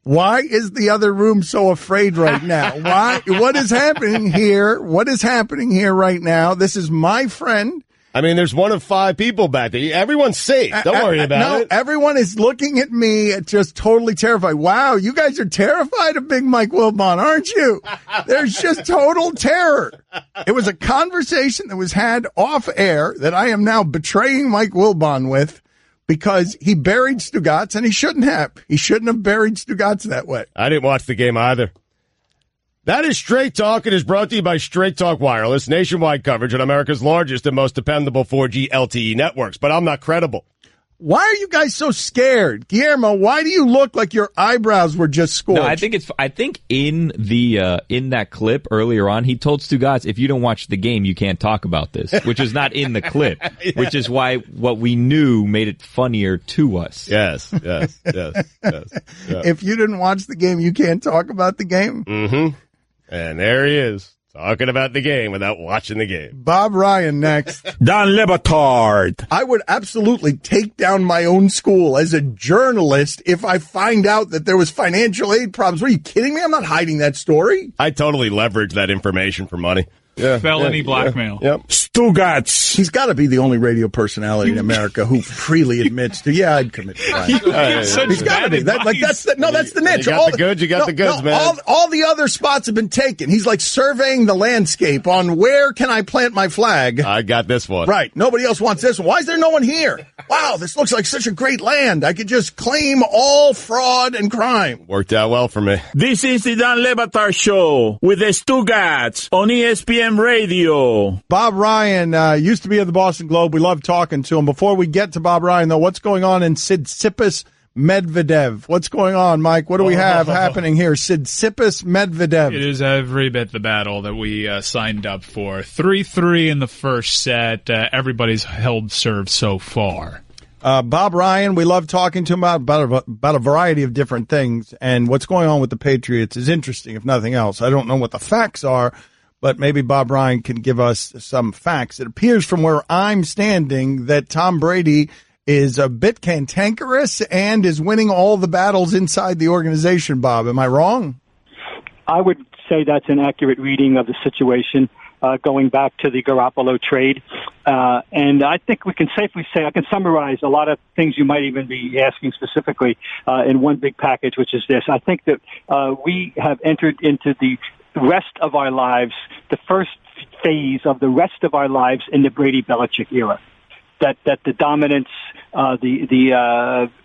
why is the other room so afraid right now? Why? What is happening here? What is happening here right now? This is my friend I mean, there's one of 5 people back there. Everyone's safe. Don't worry about it. Everyone is looking at me just totally terrified. Wow, you guys are terrified of Big Mike Wilbon, aren't you? There's just total terror. It was a conversation that was had off air that I am now betraying Mike Wilbon with because he buried Stugotz, and he shouldn't have. He shouldn't have buried Stugotz that way. I didn't watch the game either. That is Straight Talk. It is brought to you by Straight Talk Wireless, nationwide coverage on America's largest and most dependable 4G LTE networks. But I'm not credible. Why are you guys so scared? Guillermo, why do you look like your eyebrows were just scorched? No, I think in that clip earlier on, he told Stugotz, if you don't watch the game, you can't talk about this, which is not in the clip, Yeah. which is why what we knew made it funnier to us. Yes. Yeah. If you didn't watch the game, you can't talk about the game? Mm-hmm. And there he is, talking about the game without watching the game. Bob Ryan next. Dan Le Batard. I would absolutely take down my own school as a journalist if I find out that there was financial aid problems. Are you kidding me? I'm not hiding that story. I totally leverage that information for money. Yeah, Felony blackmail. Yep. Stugotz. He's got to be the only radio personality in America who freely admits to, I'd commit crime. He's got to be. That's the niche. You got the goods, man. All the other spots have been taken. He's like surveying the landscape on where can I plant my flag. I got this one. Right. Nobody else wants this one. Why is there no one here? Wow, this looks like such a great land. I could just claim all fraud and crime. Worked out well for me. This is the Dan Le Batard Show with the Stugotz on ESPN Radio. Bob Ryan used to be at the Boston Globe. We love talking to him. Before we get to Bob Ryan, though, what's going on in Tsitsipas Medvedev? What's going on, Mike? What do we have happening here? Tsitsipas Medvedev. It is every bit the battle that we signed up for. 3-3 in the first set. Everybody's held serve so far. Bob Ryan, we love talking to him about a variety of different things. And what's going on with the Patriots is interesting, if nothing else. I don't know what the facts are, but maybe Bob Ryan can give us some facts. It appears from where I'm standing that Tom Brady is a bit cantankerous and is winning all the battles inside the organization, Bob. Am I wrong? I would say that's an accurate reading of the situation, going back to the Garoppolo trade. And I think we can safely say, I can summarize a lot of things you might even be asking specifically in one big package, which is this. I think that we have entered into the rest of our lives, the first phase of the rest of our lives in the Brady Belichick era. That the dominance, just the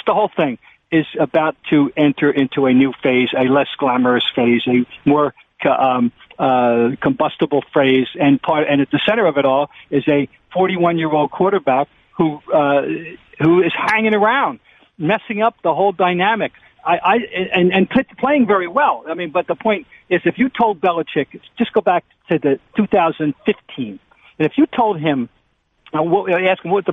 whole thing is about to enter into a new phase, a less glamorous phase, a more combustible phase, and at the center of it all is a 41-year-old quarterback who is hanging around, messing up the whole dynamic. And playing very well. I mean, but the point is, if you told Belichick, just go back to the 2015, and if you told him, ask him what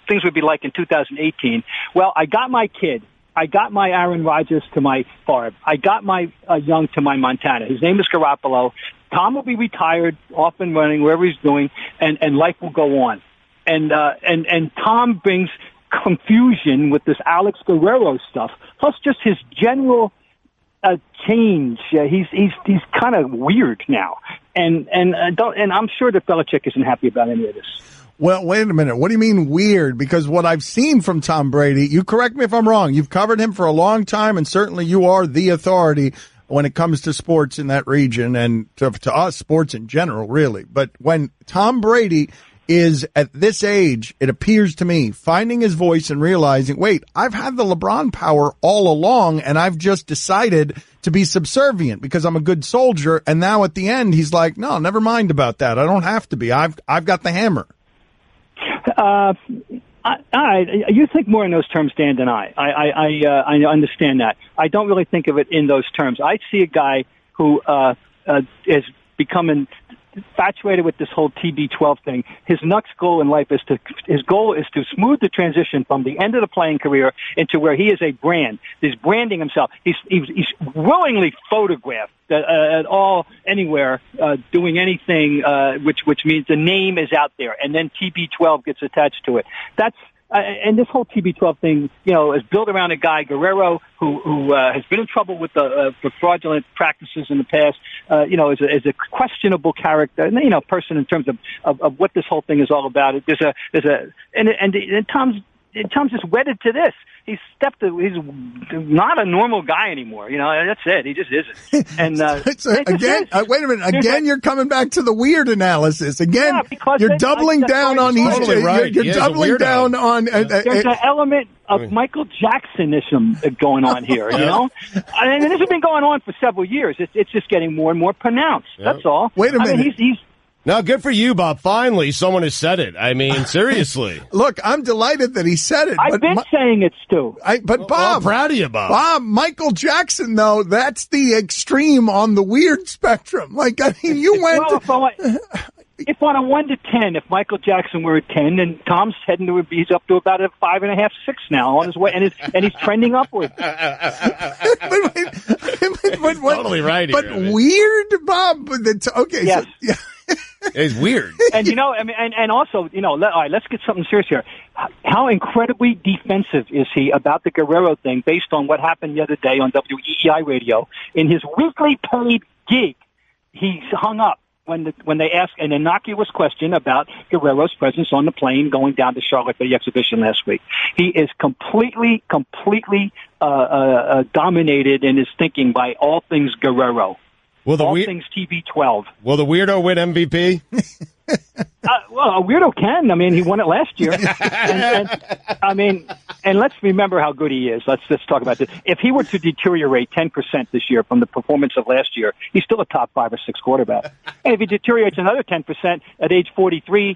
things would be like in 2018. Well, I got my kid. I got my Aaron Rodgers to my Favre. I got my Young to my Montana. His name is Garoppolo. Tom will be retired, off and running, wherever he's doing, and life will go on. And Tom brings confusion with this Alex Guerrero stuff, plus just his general change. He's kind of weird now, and I'm sure that Belichick isn't happy about any of this. Well, wait a minute. What do you mean weird? Because what I've seen from Tom Brady, you correct me if I'm wrong. You've covered him for a long time, and certainly you are the authority when it comes to sports in that region and to us, sports in general, really. But when Tom Brady is at this age, it appears to me, finding his voice and realizing, wait, I've had the LeBron power all along, and I've just decided to be subservient because I'm a good soldier. And now at the end, he's like, no, never mind about that. I don't have to be. I've got the hammer. You think more in those terms, Dan, than I. I understand that. I don't really think of it in those terms. I see a guy who is becoming infatuated with this whole TB12 thing. His next goal in life is to smooth the transition from the end of the playing career into where he is a brand. He's branding himself. He's willingly photographed anywhere, doing anything, which means the name is out there, and then TB12 gets attached to it. That's and this whole TB12 thing, is built around a guy, Guerrero, who has been in trouble with for fraudulent practices in the past. Is a questionable character, and person in terms of what this whole thing is all about. And Tom's just wedded to this. He's not a normal guy anymore. That's it. He just isn't. And again, wait a minute. Again, you're coming back to the weird analysis. Again, you're doubling down on each. Totally right. You're doubling down on. There's an element of Michael Jacksonism going on here. And this has been going on for several years. It's just getting more and more pronounced. Yeah. That's all. Wait a minute. He's No, good for you, Bob. Finally, someone has said it. I mean, seriously. Look, I'm delighted that he said it. I've been saying it, Stu. But Bob, I'm proud of you, Bob. Bob, Michael Jackson, though, that's the extreme on the weird spectrum. You went. Well, if on a 1 to 10, if Michael Jackson were a 10, then Tom's he's up to about a 5.5, 6 now on his way, and he's trending upward. Totally right. But weird, Bob. Okay. Yes. So, yeah. It's weird. And and also, all right, let's get something serious here. How incredibly defensive is he about the Guerrero thing based on what happened the other day on WEEI radio? In his weekly paid gig, he hung up when they asked an innocuous question about Guerrero's presence on the plane going down to Charlotte for the exhibition last week. He is completely dominated in his thinking by all things Guerrero. All things TB12. Will the weirdo win MVP? Well, a weirdo can. I mean, he won it last year. and let's remember how good he is. Let's talk about this. If he were to deteriorate 10% this year from the performance of last year, he's still a top 5 or 6 quarterback. And if he deteriorates another 10% at age 43,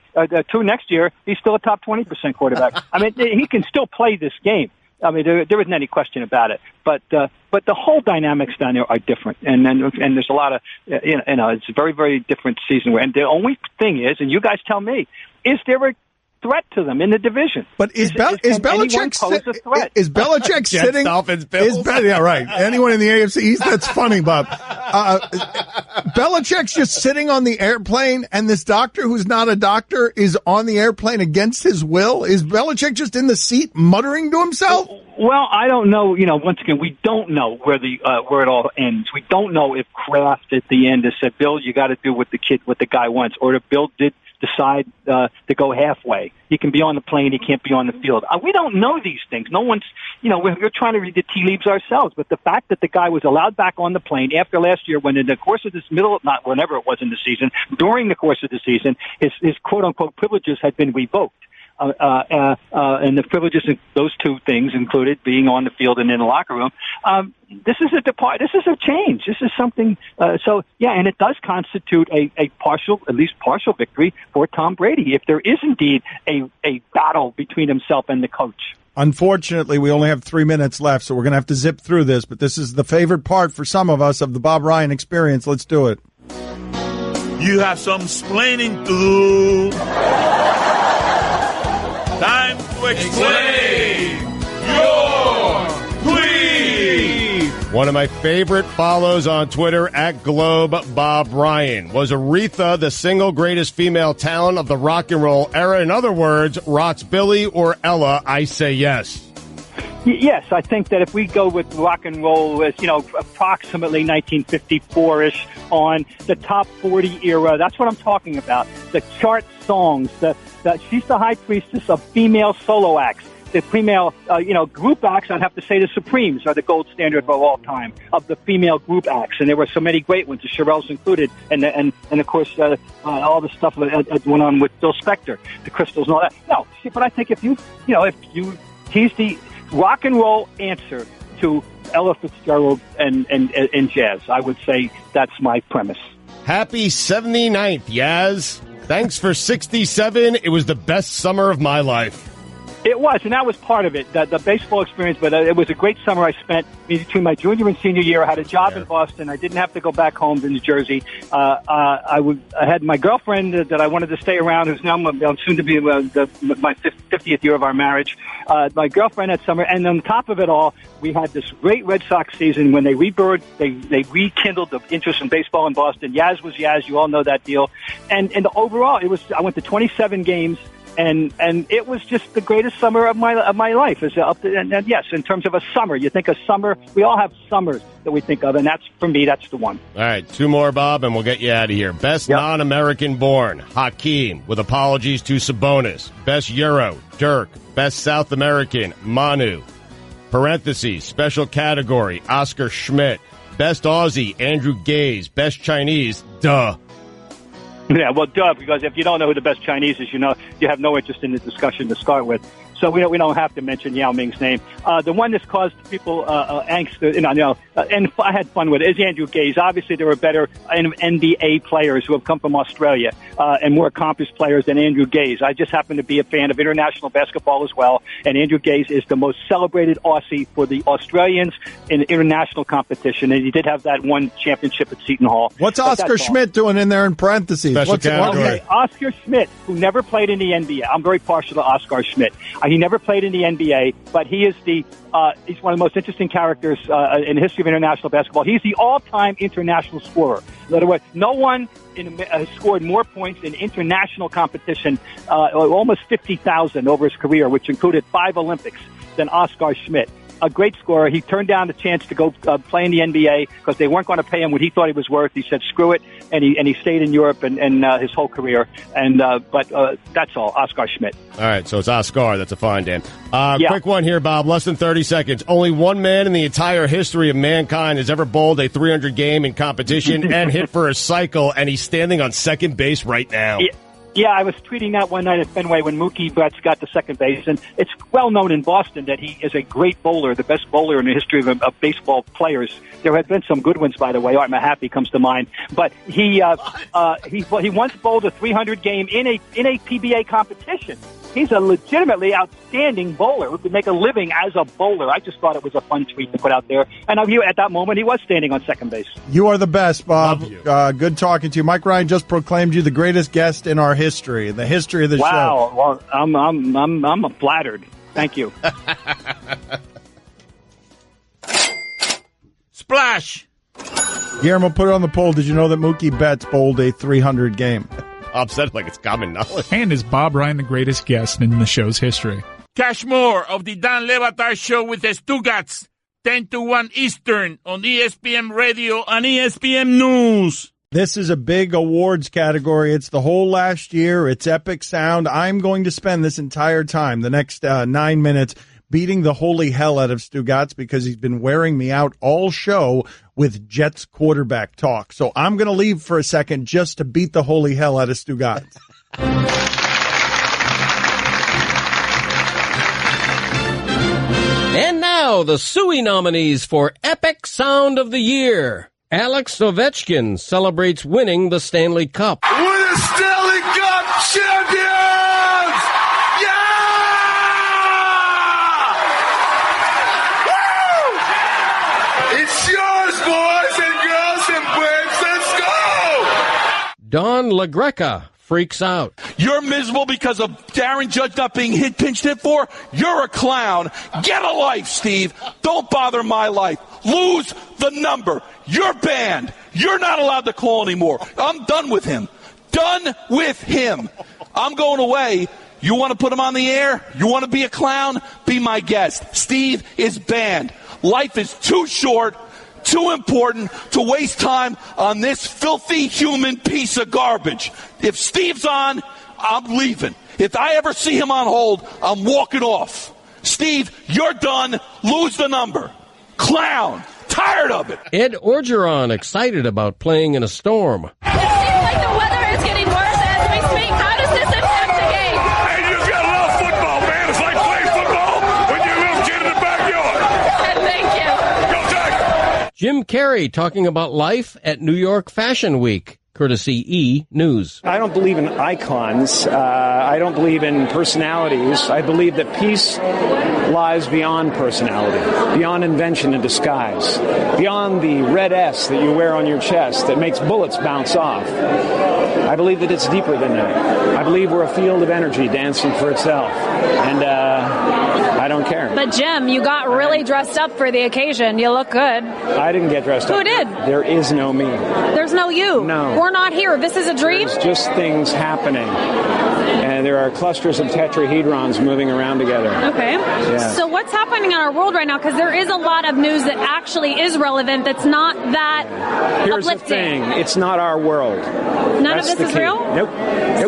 2 next year, he's still a top 20% quarterback. I mean, he can still play this game. I mean, there isn't any question about it. But the whole dynamics down there are different, and there's a lot of it's a very, very different season. And the only thing is, and you guys tell me, is there a threat to them in the division? But is Belichick sitting? Dolphins, Bills? Yeah, right. Anyone in the AFC East? That's funny, Bob. Belichick's just sitting on the airplane, and this doctor who's not a doctor is on the airplane against his will. Is Belichick just in the seat muttering to himself? Well, I don't know. Once again, we don't know where it all ends. We don't know if Kraft at the end has said, "Bill, you got to do what the guy wants," or if Bill did decide to go halfway. He can be on the plane, he can't be on the field. We don't know these things. No one's, we're trying to read the tea leaves ourselves. But the fact that the guy was allowed back on the plane after last year, when in the course of this not whenever it was in the season, during the course of the season, his quote unquote privileges had been revoked. And the privileges, those two things included being on the field and in the locker room. This is a change. This is something. And it does constitute at least partial victory for Tom Brady if there is indeed a battle between himself and the coach. Unfortunately, we only have 3 minutes left, so we're going to have to zip through this. But this is the favorite part for some of us of the Bob Ryan experience. Let's do it. You have some explaining to do. Time to explain your tweet. One of my favorite follows on Twitter at Globe Bob Ryan. Was Aretha the single greatest female talent of the rock and roll era? In other words, rocks Billy or Ella? I say yes. Yes, I think that if we go with rock and roll as, approximately 1954-ish on the top 40 era, that's what I'm talking about. The chart songs, she's the high priestess of female solo acts. The female, group acts, I'd have to say the Supremes are the gold standard of all time of the female group acts. And there were so many great ones, the Shirelles included, and of course, all the stuff that went on with Bill Spector, the Crystals and all that. No, but I think he's the rock and roll answer to Ella Fitzgerald and jazz. I would say that's my premise. Happy 79th, Yaz. Thanks for 67. It was the best summer of my life. It was, and that was part of it, the baseball experience, but it was a great summer I spent between my junior and senior year. I had a job in Boston. I didn't have to go back home to New Jersey. I had my girlfriend that I wanted to stay around, who's now soon to be my 50th year of our marriage. My girlfriend that summer, and on top of it all, we had this great Red Sox season when they rekindled the interest in baseball in Boston. Yaz was Yaz. You all know that deal. And overall, I went to 27 games. And it was just the greatest summer of my life. And yes, in terms of a summer, you think of summer. We all have summers that we think of, and for me, that's the one. All right, 2 more, Bob, and we'll get you out of here. Best non-American born, Hakeem, with apologies to Sabonis. Best Euro, Dirk. Best South American, Manu. Parentheses, special category, Oscar Schmidt. Best Aussie, Andrew Gaze. Best Chinese, duh. Yeah, well, duh, because if you don't know who the best Chinese is, you have no interest in the discussion to start with. So we don't have to mention Yao Ming's name. The one that's caused people angst, and I had fun with it, is Andrew Gaze. Obviously, there were better NBA players who have come from Australia and more accomplished players than Andrew Gaze. I just happen to be a fan of international basketball as well, and Andrew Gaze is the most celebrated Aussie for the Australians in international competition, and he did have that one championship at Seton Hall. What's Oscar Schmidt doing in there in parentheses? Special category. Oscar Schmidt, who never played in the NBA. I'm very partial to Oscar Schmidt. He never played in the NBA, but he is he's one of the most interesting characters in the history of international basketball. He's the all-time international scorer. In other words, no one has scored more points in international competition, almost 50,000 over his career, which included 5 Olympics, than Oscar Schmidt. A great scorer. He turned down the chance to go play in the NBA because they weren't going to pay him what he thought he was worth. He said, screw it, and he stayed in Europe and his whole career. But that's all, Oscar Schmidt. All right, so it's Oscar. That's a fine, Dan. Quick one here, Bob. Less than 30 seconds. Only one man in the entire history of mankind has ever bowled a 300 game in competition and hit for a cycle, and he's standing on second base right now. Yeah, I was tweeting that one night at Fenway when Mookie Betts got to second base, and it's well known in Boston that he is a great bowler, the best bowler in the history of baseball players. There have been some good ones, by the way. Art Mahaffey comes to mind, but he once bowled a 300 game in a PBA competition. He's a legitimately outstanding bowler who could make a living as a bowler. I just thought it was a fun tweet to put out there. And at that moment, he was standing on second base. You are the best, Bob. Good talking to you. Mike Ryan just proclaimed you the greatest guest in our history, the history of the show. Wow. Well, I'm flattered. Thank you. Splash. Guillermo, put it on the poll. Did you know that Mookie Betts bowled a 300 game? Bob said it like it's common knowledge. And is Bob Ryan the greatest guest in the show's history? Catch more of the Dan Le Batard Show with the Stugotz, 10 to 1 Eastern on ESPN Radio and ESPN News. This is a big awards category. It's the whole last year. It's epic sound. I'm going to spend this entire time, the next 9 minutes, beating the holy hell out of Stugotz because he's been wearing me out all show with Jets quarterback talk. So I'm going to leave for a second just to beat the holy hell out of Stugotz. And now the Suey nominees for Epic Sound of the Year. Alex Ovechkin celebrates winning the Stanley Cup. We're the Stanley Cup champions! It's yours, boys and girls and babes. Let's go! Don LaGreca freaks out. You're miserable because of Darren Judge not being pinched hit for? You're a clown. Get a life, Steve. Don't bother my life. Lose the number. You're banned. You're not allowed to call anymore. I'm done with him. Done with him. I'm going away. You want to put him on the air? You want to be a clown? Be my guest. Steve is banned. Life is too short, too important to waste time on this filthy human piece of garbage. If Steve's on, I'm leaving. If I ever see him on hold, I'm walking off. Steve, you're done. Lose the number. Clown. Tired of it. Ed Orgeron excited about playing in a storm. It seems like the weather is getting worse as we speak. How does this impact the game? Hey, you just gotta love football, man. It's like playing football when you're a little kid in the backyard. Thank you. Go Tigers. Jim Carrey talking about life at New York Fashion Week, courtesy E! News. I don't believe in icons. I don't believe in personalities. I believe that peace lies beyond personality, beyond invention and disguise, beyond the red S that you wear on your chest that makes bullets bounce off. I believe that it's deeper than that. I believe we're a field of energy dancing for itself. And I don't care. But the gym. You got really dressed up for the occasion. You look good. I didn't get dressed up. Who did? There is no me. There's no you. No. We're not here. This is a dream? There's just things happening. And there are clusters of tetrahedrons moving around together. Okay. Yeah. So what's happening in our world right now? Because there is a lot of news that actually is relevant that's not that Here's uplifting. the thing. It's not our world. None of this is real? Nope.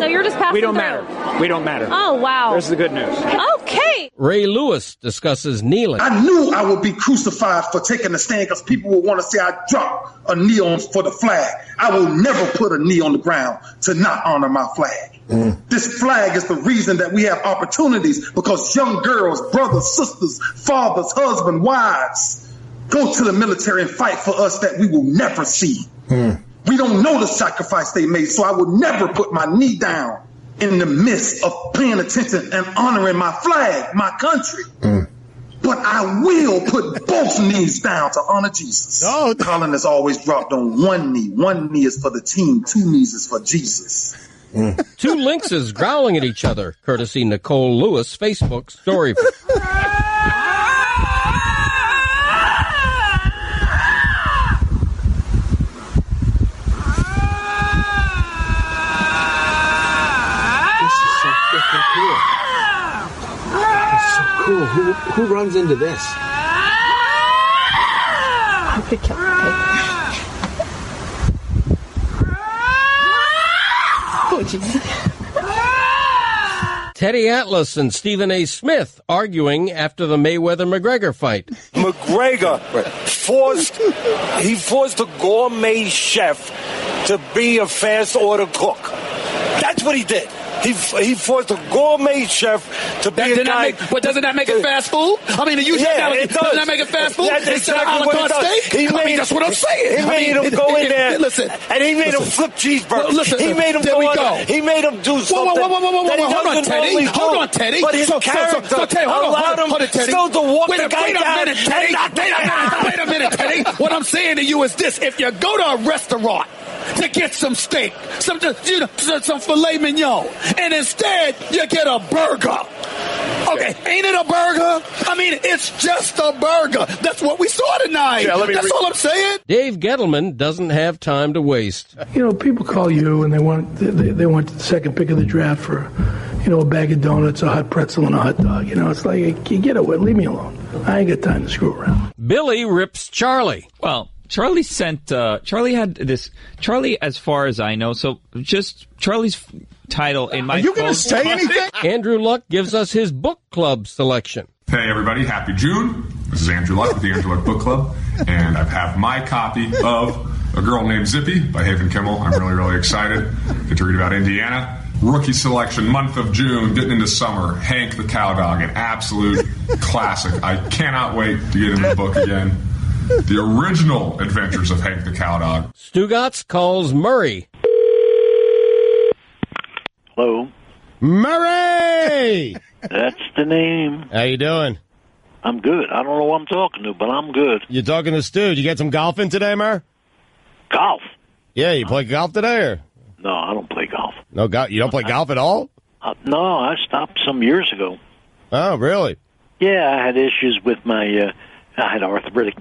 So you're just passing We don't through. matter. We don't matter. Oh, wow. There's the good news. Okay. Ray Lewis discusses kneeling. I knew I would be crucified for taking a stand because people will want to say I dropped a knee on for the flag. I will never put a knee on the ground to not honor my flag. This flag is the reason that we have opportunities because young girls, brothers, sisters, fathers, husbands, wives go to the military and fight for us that we will never see. We don't know the sacrifice they made, so I would never put my knee down in the midst of paying attention and honoring my flag, my country. But I will put both knees down to honor Jesus. Colin has always dropped on one knee. One knee is for the team. Two knees is for Jesus. Two lynxes growling at each other, courtesy Nicole Lewis Facebook story. Cool. Who runs into this? I could kill Oh, Jesus. Teddy Atlas and Stephen A. Smith arguing after the Mayweather-McGregor fight. McGregor forced a gourmet chef to be a fast order cook. That's what he did. He forced a gourmet chef to be a guy. But doesn't that make it fast food? I mean, doesn't that make it fast food? That's exactly what it does. That's what I'm saying. He made him go in there. Listen, and he made him flip cheeseburgers. Listen, he made him there go we in. go. He made him do something. Hold on, Teddy. Hold on, Teddy. But his character allowed him still to walk the guy down. Wait a minute, Teddy. What I'm saying to you is this: if you go to a restaurant to get some steak, some filet mignon, and instead you get a burger. Okay, ain't it a burger? I mean, it's just a burger. That's what we saw tonight. That's all I'm saying. Dave Gettleman doesn't have time to waste. You know, people call you and they want the second pick of the draft for, a bag of donuts, a hot pretzel, and a hot dog. It's like, you get away, leave me alone. I ain't got time to screw around. Billy rips Charlie. Well, Charlie had this. Charlie, as far as I know, so just Charlie's title in my. Are you going to say anything? Andrew Luck gives us his book club selection. Hey everybody, happy June. This is Andrew Luck with the Andrew Luck Book Club, and I have my copy of A Girl Named Zippy by Haven Kimmel. I'm really, really excited. Get to read about Indiana. Rookie selection, month of June, getting into summer. Hank the Cowdog, an absolute classic. I cannot wait to get in the book again. The original adventures of Hank the Cowdog. Stugotz calls Murray. Hello. Murray! That's the name. How you doing? I'm good. I don't know who I'm talking to, but I'm good. You talking to Stu? Did you get some golf in today, Murray? Golf? Yeah, you play golf today, or? No, I don't play golf. No, you don't play golf at all? No, I stopped some years ago. Oh, really? Yeah, I had issues with my... I had arthritic,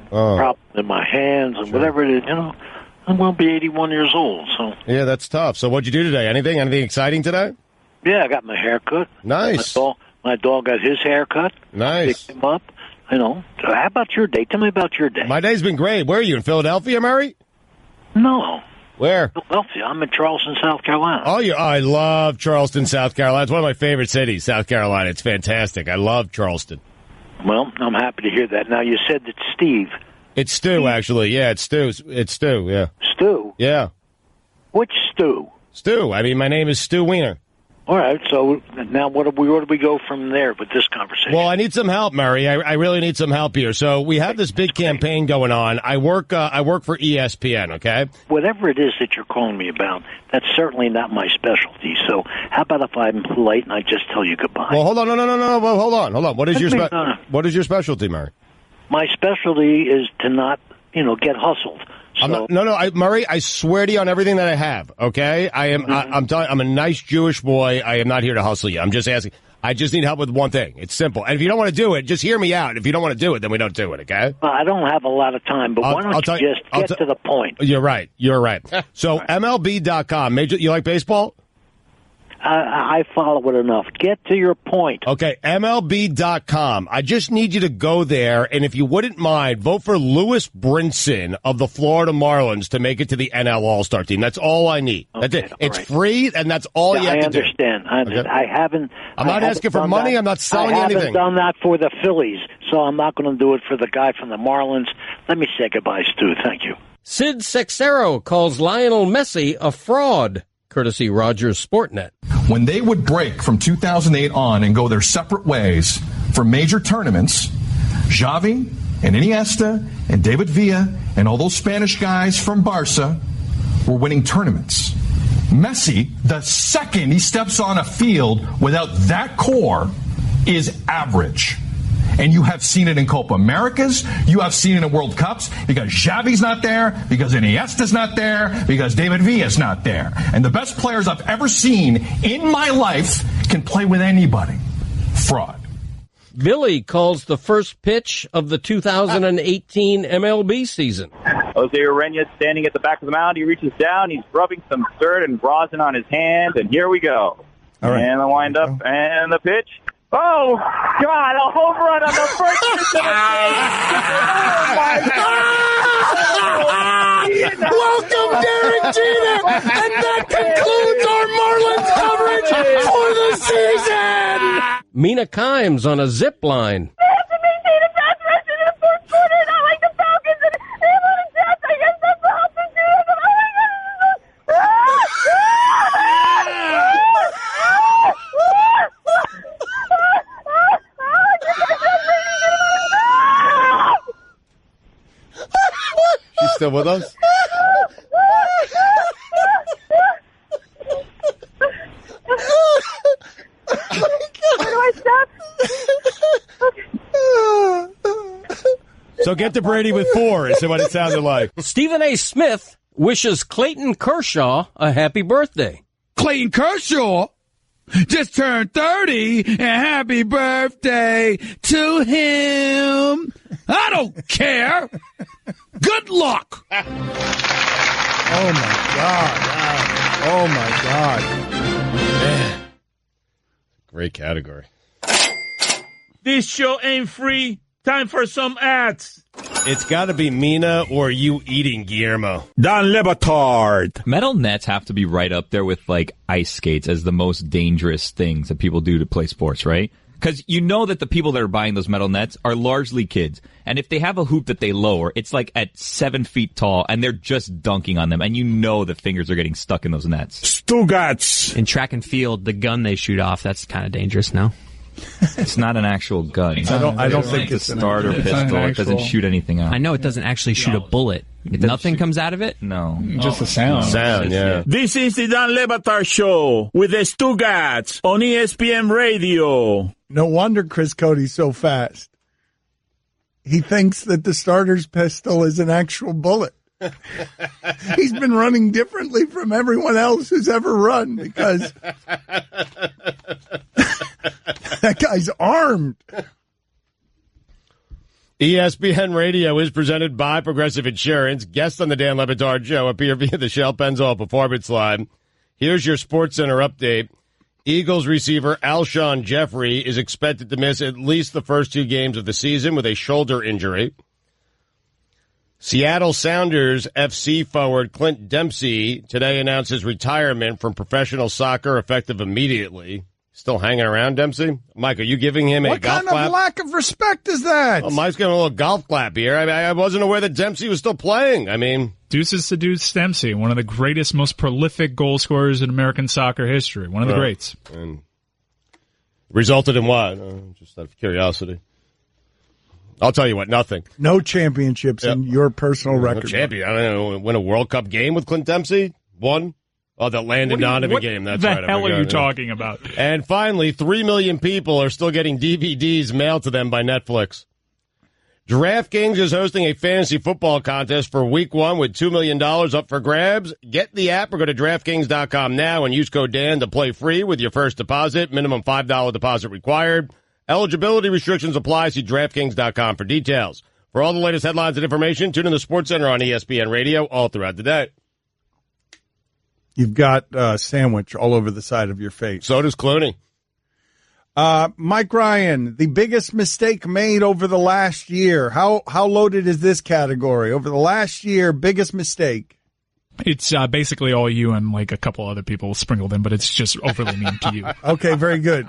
problem in my hands and whatever it is, I'm going to be 81 years old, so. Yeah, that's tough. So what'd you do today? Anything exciting today? Yeah, I got my hair cut. Nice. My dog got his hair cut. Nice. Picked him up. How about your day? Tell me about your day. My day's been great. Where are you, in Philadelphia, Murray? No. Where? Philadelphia. I'm in Charleston, South Carolina. Oh, I love Charleston, South Carolina. It's one of my favorite cities, South Carolina. It's fantastic. I love Charleston. Well, I'm happy to hear that. Now, you said that Steve. It's Stu, actually. Yeah, it's Stu. It's Stu, yeah. Stu? Yeah. Which Stu? Stu. I mean, my name is Stu Wiener. All right, so now where do we go from there with this conversation? Well, I need some help, Murray. I really need some help here. So we have this big campaign going on. I work for ESPN, okay? Whatever it is that you're calling me about, that's certainly not my specialty. So how about if I'm polite and I just tell you goodbye? Well, hold on. No. Well, hold on. What is your specialty, Murray? My specialty is to not, get hustled. So, Murray, I swear to you on everything that I have, okay? I'm telling you, I'm a nice Jewish boy. I am not here to hustle you. I'm just asking. I just need help with one thing. It's simple. And if you don't want to do it, just hear me out. If you don't want to do it, then we don't do it, okay? I don't have a lot of time, but why don't you just get to the point? You're right. So MLB.com. You like baseball? I follow it enough. Get to your point. Okay, MLB.com. I just need you to go there, and if you wouldn't mind, vote for Lewis Brinson of the Florida Marlins to make it to the NL All-Star team. That's all I need. Okay, that's it. It's free, and that's all you have to do. I understand. I haven't. I'm not asking for money. I'm not selling anything. I haven't done that for the Phillies, so I'm not going to do it for the guy from the Marlins. Let me say goodbye, Stu. Thank you. Sid Seixeiro calls Lionel Messi a fraud, courtesy Rogers Sportnet. When they would break from 2008 on and go their separate ways for major tournaments, Xavi and Iniesta and David Villa and all those Spanish guys from Barca were winning tournaments. Messi, the second he steps on a field without that core, is average. And you have seen it in Copa Americas. You have seen it in World Cups because Xavi's not there, because Iniesta's not there, because David Villa's not there. And the best players I've ever seen in my life can play with anybody. Fraud. Billy calls the first pitch of the 2018 MLB season. Jose Urena standing at the back of the mound. He reaches down. He's rubbing some dirt and rosin on his hands. And here we go. All right. And the windup and the pitch. Oh, God, a home run on the first pitch of the game. Oh, my God. Welcome, Derek Jeter. And that concludes our Marlins coverage for the season. Mina Kimes on a zip line. She's still with us? So get to Brady with 4 is what it sounded like. Stephen A. Smith wishes Clayton Kershaw a happy birthday. Clayton Kershaw just turned 30, and happy birthday to him. I don't care. Good luck. Oh, my God. Oh, my God. Man. Great category. This show ain't free. Time for some ads. It's got to be Mina or you eating Guillermo. Don Le Batard. Metal nets have to be right up there with, like, ice skates as the most dangerous things that people do to play sports, right? Because you know that the people that are buying those metal nets are largely kids. And if they have a hoop that they lower, it's like at 7 feet tall, and they're just dunking on them. And you know the fingers are getting stuck in those nets. Stugotz. In track and field, the gun they shoot off, that's kind of dangerous, no? It's not an actual gun. I don't think it's a starter pistol. It doesn't shoot anything out. I know it doesn't actually shoot a bullet. Nothing comes out of it? No. Just the sound. Sound, yeah. This is the Dan Le Batard Show with the Stugotz on ESPN Radio. No wonder Chris Cody's so fast. He thinks that the starter's pistol is an actual bullet. He's been running differently from everyone else who's ever run because that guy's armed. ESPN Radio is presented by Progressive Insurance. Guests on the Dan Le Batard Show appear via the Shell Pennzoil Performance Line. Here's your SportsCenter update. Eagles receiver Alshon Jeffrey is expected to miss at least the first 2 games of the season with a shoulder injury. Seattle Sounders FC forward Clint Dempsey today announced his retirement from professional soccer effective immediately. Still hanging around, Dempsey? Mike, are you giving him a golf clap? What kind of lack of respect is that? Oh, Mike's giving a little golf clap here. I wasn't aware that Dempsey was still playing. I mean, Deuces to Deuce Dempsey, one of the greatest, most prolific goal scorers in American soccer history. One of the greats. And resulted in what? Just out of curiosity. I'll tell you what, nothing. No championships in your personal record. No champion. I don't know. Win a World Cup game with Clint Dempsey? One? Oh, the Landon Donovan game. That's right. What the hell are you talking about? And finally, 3 million people are still getting DVDs mailed to them by Netflix. DraftKings is hosting a fantasy football contest for Week 1 with $2 million up for grabs. Get the app or go to DraftKings.com now and use code Dan to play free with your first deposit. Minimum $5 deposit required. Eligibility restrictions apply. See DraftKings.com for details. For all the latest headlines and information, tune in to SportsCenter on ESPN Radio all throughout the day. You've got a sandwich all over the side of your face. So does Clooney. Mike Ryan, the biggest mistake made over the last year. How loaded is this category? Over the last year, biggest mistake. It's basically all you and like a couple other people sprinkled in, but it's just overly mean to you. Okay, very good.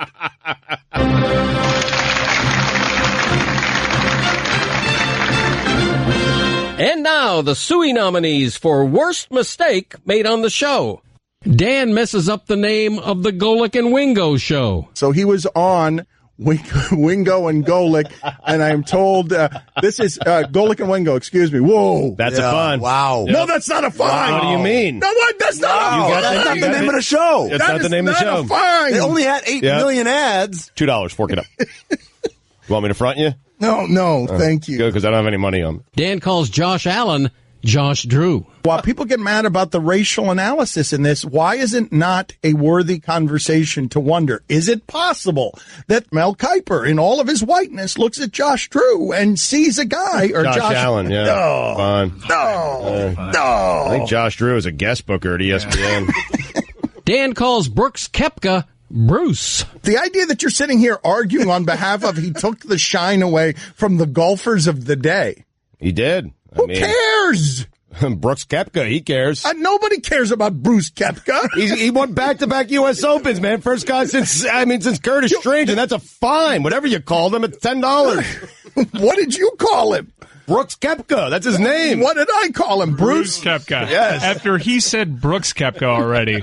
And now, the Suey nominees for worst mistake made on the show. Dan messes up the name of the Golic and Wingo show. So he was on Wingo and Golic, and I'm told this is Golic and Wingo, excuse me. Whoa. That's a fun. Wow. No, that's not a fine. Wow. What do you mean? No, what? That's not That's not the name of the show. That's not the name of the show. That is not a fine. They only had 8 million ads. $2. Fork it up. You want me to front you? No, thank you. Good, because I don't have any money on me. Dan calls Josh Allen Josh Drew. While people get mad about the racial analysis in this, why is it not a worthy conversation to wonder, is it possible that Mel Kiper, in all of his whiteness, looks at Josh Drew and sees a guy, or Josh Allen, yeah. No. Fine. No. I think Josh Drew is a guest booker at ESPN. Dan calls Brooks Koepka Bruce. The idea that you're sitting here arguing on behalf of he took the shine away from the golfers of the day. He did. Who cares? Brooks Koepka, he cares. Nobody cares about Bruce Koepka. He won back-to-back U.S. Opens, man. First guy since Curtis Strange, and that's a fine. Whatever you called him, it's $10. What did you call him? Brooks Koepka. That's his name. What did I call him? Bruce Koepka. Yes. After he said Brooks Koepka already.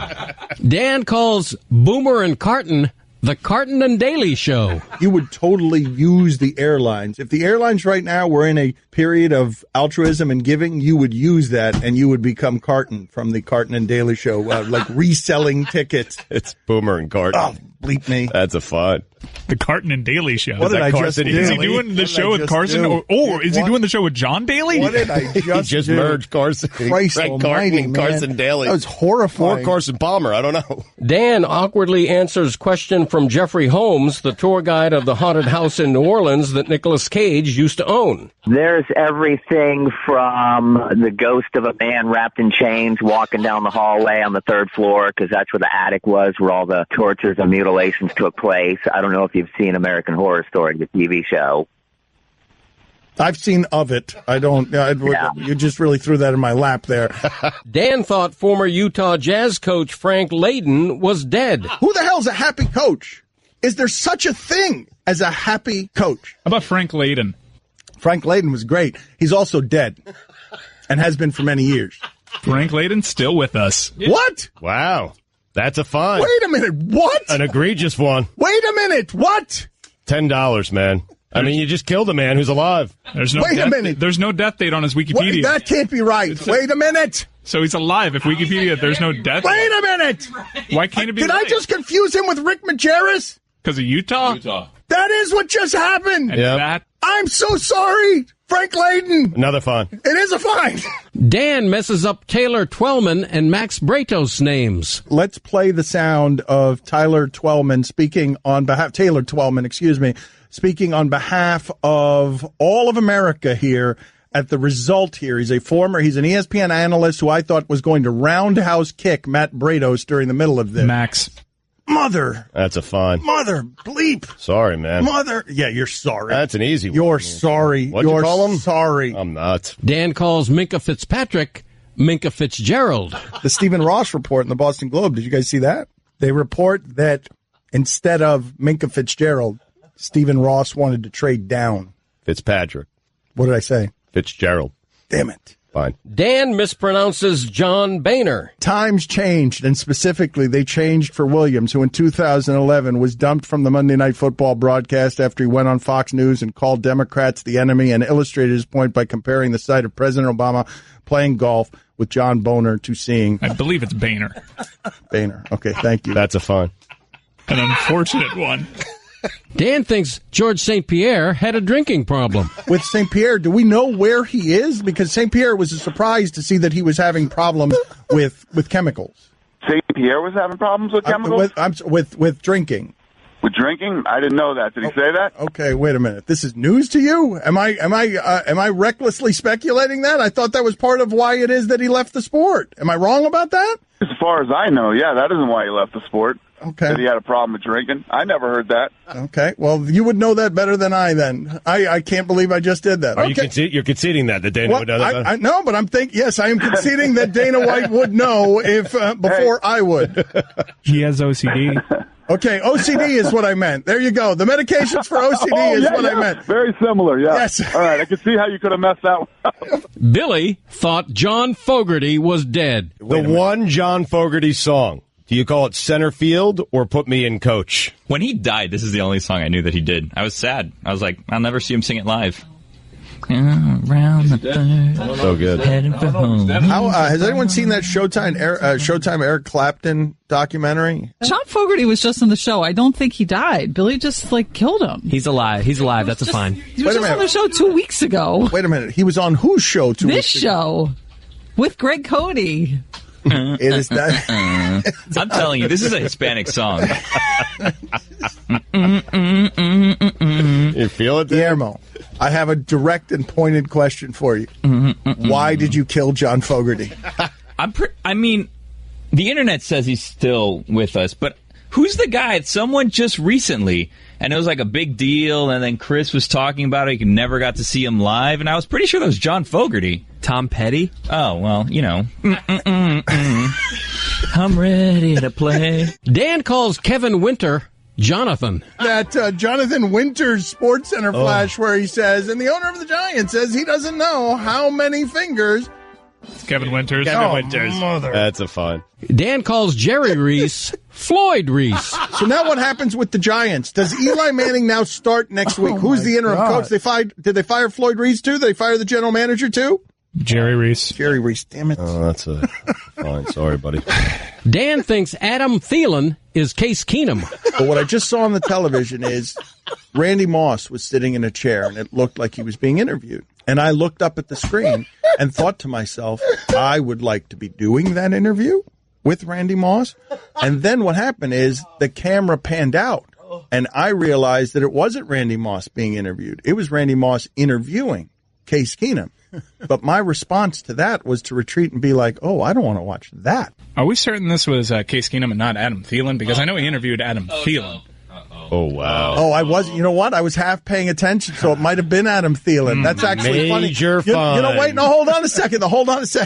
Dan calls Boomer and Carton the Carton and Daly Show. You would totally use the airlines. If the airlines right now were in a period of altruism and giving, you would use that and you would become Carton from the Carton and Daly Show, like reselling tickets. It's Boomer and Carton. Oh, bleep me. That's a fun. The Carton and Daly Show. What did I just do? Is he doing the show with Carson? Or is he doing the show with John Daly? What did I just do? merged Carson. Christ Greg almighty, Carton and man. Carson Daly. That was horrifying. Or Carson Palmer. I don't know. Dan awkwardly answers question from Jeffrey Holmes, the tour guide of the haunted house in New Orleans that Nicolas Cage used to own. There's everything from the ghost of a man wrapped in chains walking down the hallway on the 3rd floor, because that's where the attic was, where all the tortures and mutilations took place. I don't know if you've seen American Horror Story, the TV show. I've seen of it. I don't. You just really threw that in my lap there. Dan thought former Utah Jazz coach Frank Layden was dead. Who the hell's a happy coach? Is there such a thing as a happy coach? How about Frank Layden? Frank Layden was great. He's also dead and has been for many years. Frank Layden's still with us. What? Wow. That's a fine. Wait a minute. What? An egregious one. Wait a minute. What? $10, man. I mean, you just killed a man who's alive. Wait a minute. There's no death date on his Wikipedia. That can't be right. Wait a minute. So he's alive. If Wikipedia, there's no death. Wait a minute. Why can't it be Did right? I just confuse him with Rick Majerus? Because of Utah? That is what just happened. Yep. I'm so sorry, Frank Layden. Another fine. It is a fine. Dan messes up Taylor Twellman and Max Bratos names. Let's play the sound of Taylor Twellman speaking on behalf of all of America here at the result here. He's an ESPN analyst who I thought was going to roundhouse kick Matt Bratos during the middle of this. Max. Mother. That's a fine. Mother bleep. Sorry, man. Mother. Yeah, you're sorry. That's an easy one. You're sorry. What'd you call him? Sorry. I'm not. Dan calls Minka Fitzpatrick Minka Fitzgerald. The Stephen Ross report in the Boston Globe. Did you guys see that? They report that instead of Minka Fitzgerald, Stephen Ross wanted to trade down. Fitzpatrick. What did I say? Fitzgerald. Damn it. Fine. Dan mispronounces John Boehner. Times changed, and specifically they changed for Williams, who in 2011 was dumped from the Monday Night Football broadcast after he went on Fox News and called Democrats the enemy and illustrated his point by comparing the sight of President Obama playing golf with John Boehner to seeing... I believe it's Boehner. Boehner. Okay, thank you. That's a fine. An unfortunate one. Dan thinks George St. Pierre had a drinking problem. With St. Pierre, do we know where he is? Because St. Pierre was a surprise to see that he was having problems with chemicals. St. Pierre was having problems with chemicals? With drinking. With drinking? I didn't know that. Did he say that? Okay, wait a minute. This is news to you? Am I recklessly speculating that? I thought that was part of why it is that he left the sport. Am I wrong about that? As far as I know, yeah, that isn't why he left the sport. Okay. That he had a problem with drinking. I never heard that. Okay. Well, you would know that better than I then. I can't believe I just did that. You're conceding that Dana would know that? I know, but yes, I am conceding that Dana White would know if before I would. He has OCD. Okay, OCD is what I meant. There you go. The medications for OCD is what I meant. Very similar, yeah. Yes. All right, I can see how you could have messed that one up. Billy thought John Fogerty was dead. The one John Fogerty song. Do you call it Center Field or Put Me in Coach? When he died, this is the only song I knew that he did. I was sad. I was like, I'll never see him sing it live. Around the third, so good. Heading for home. How has anyone seen that Showtime Eric Clapton documentary? John Fogerty was just on the show. I don't think he died. Billy just killed him. He's alive. He's alive. That's a fine. He was just on the show 2 weeks ago. Wait a minute. He was on whose show 2 weeks ago? This show with Greg Cody. It is that. I'm telling you, this is a Hispanic song. You feel it, Guillermo? I have a direct and pointed question for you. Why did you kill John Fogerty? I mean, the internet says he's still with us, but who's the guy? Someone just recently, and it was like a big deal, and then Chris was talking about it. You never got to see him live, and I was pretty sure that was John Fogerty. Tom Petty? Oh, well, you know. I'm ready to play. Dan calls Kevin Winter Jonathan. That Jonathan Winters Sports Center flash where he says, and the owner of the Giants says he doesn't know how many fingers. It's Kevin Winters. Mother. That's a fun. Dan calls Jerry Reese Floyd Reese. So now what happens with the Giants? Does Eli Manning now start next week? Who's the interim coach? Did they fire Floyd Reese too? Did they fire the general manager too? Jerry Reese. Jerry Reese, damn it. Oh, that's a fine. Sorry, buddy. Dan thinks Adam Thielen is Case Keenum. But what I just saw on the television is Randy Moss was sitting in a chair, and it looked like he was being interviewed. And I looked up at the screen and thought to myself, I would like to be doing that interview with Randy Moss. And then what happened is the camera panned out, and I realized that it wasn't Randy Moss being interviewed. It was Randy Moss interviewing Case Keenum. But my response to that was to retreat and be like, oh, I don't want to watch that. Are we certain this was Case Keenum and not Adam Thielen? Because I know he interviewed Adam Thielen. Oh, wow. Oh, I was, you know what? I was half paying attention, so it might have been Adam Thielen. That's actually funny. Major You fun. know, wait, no, hold on a second. Hold on. This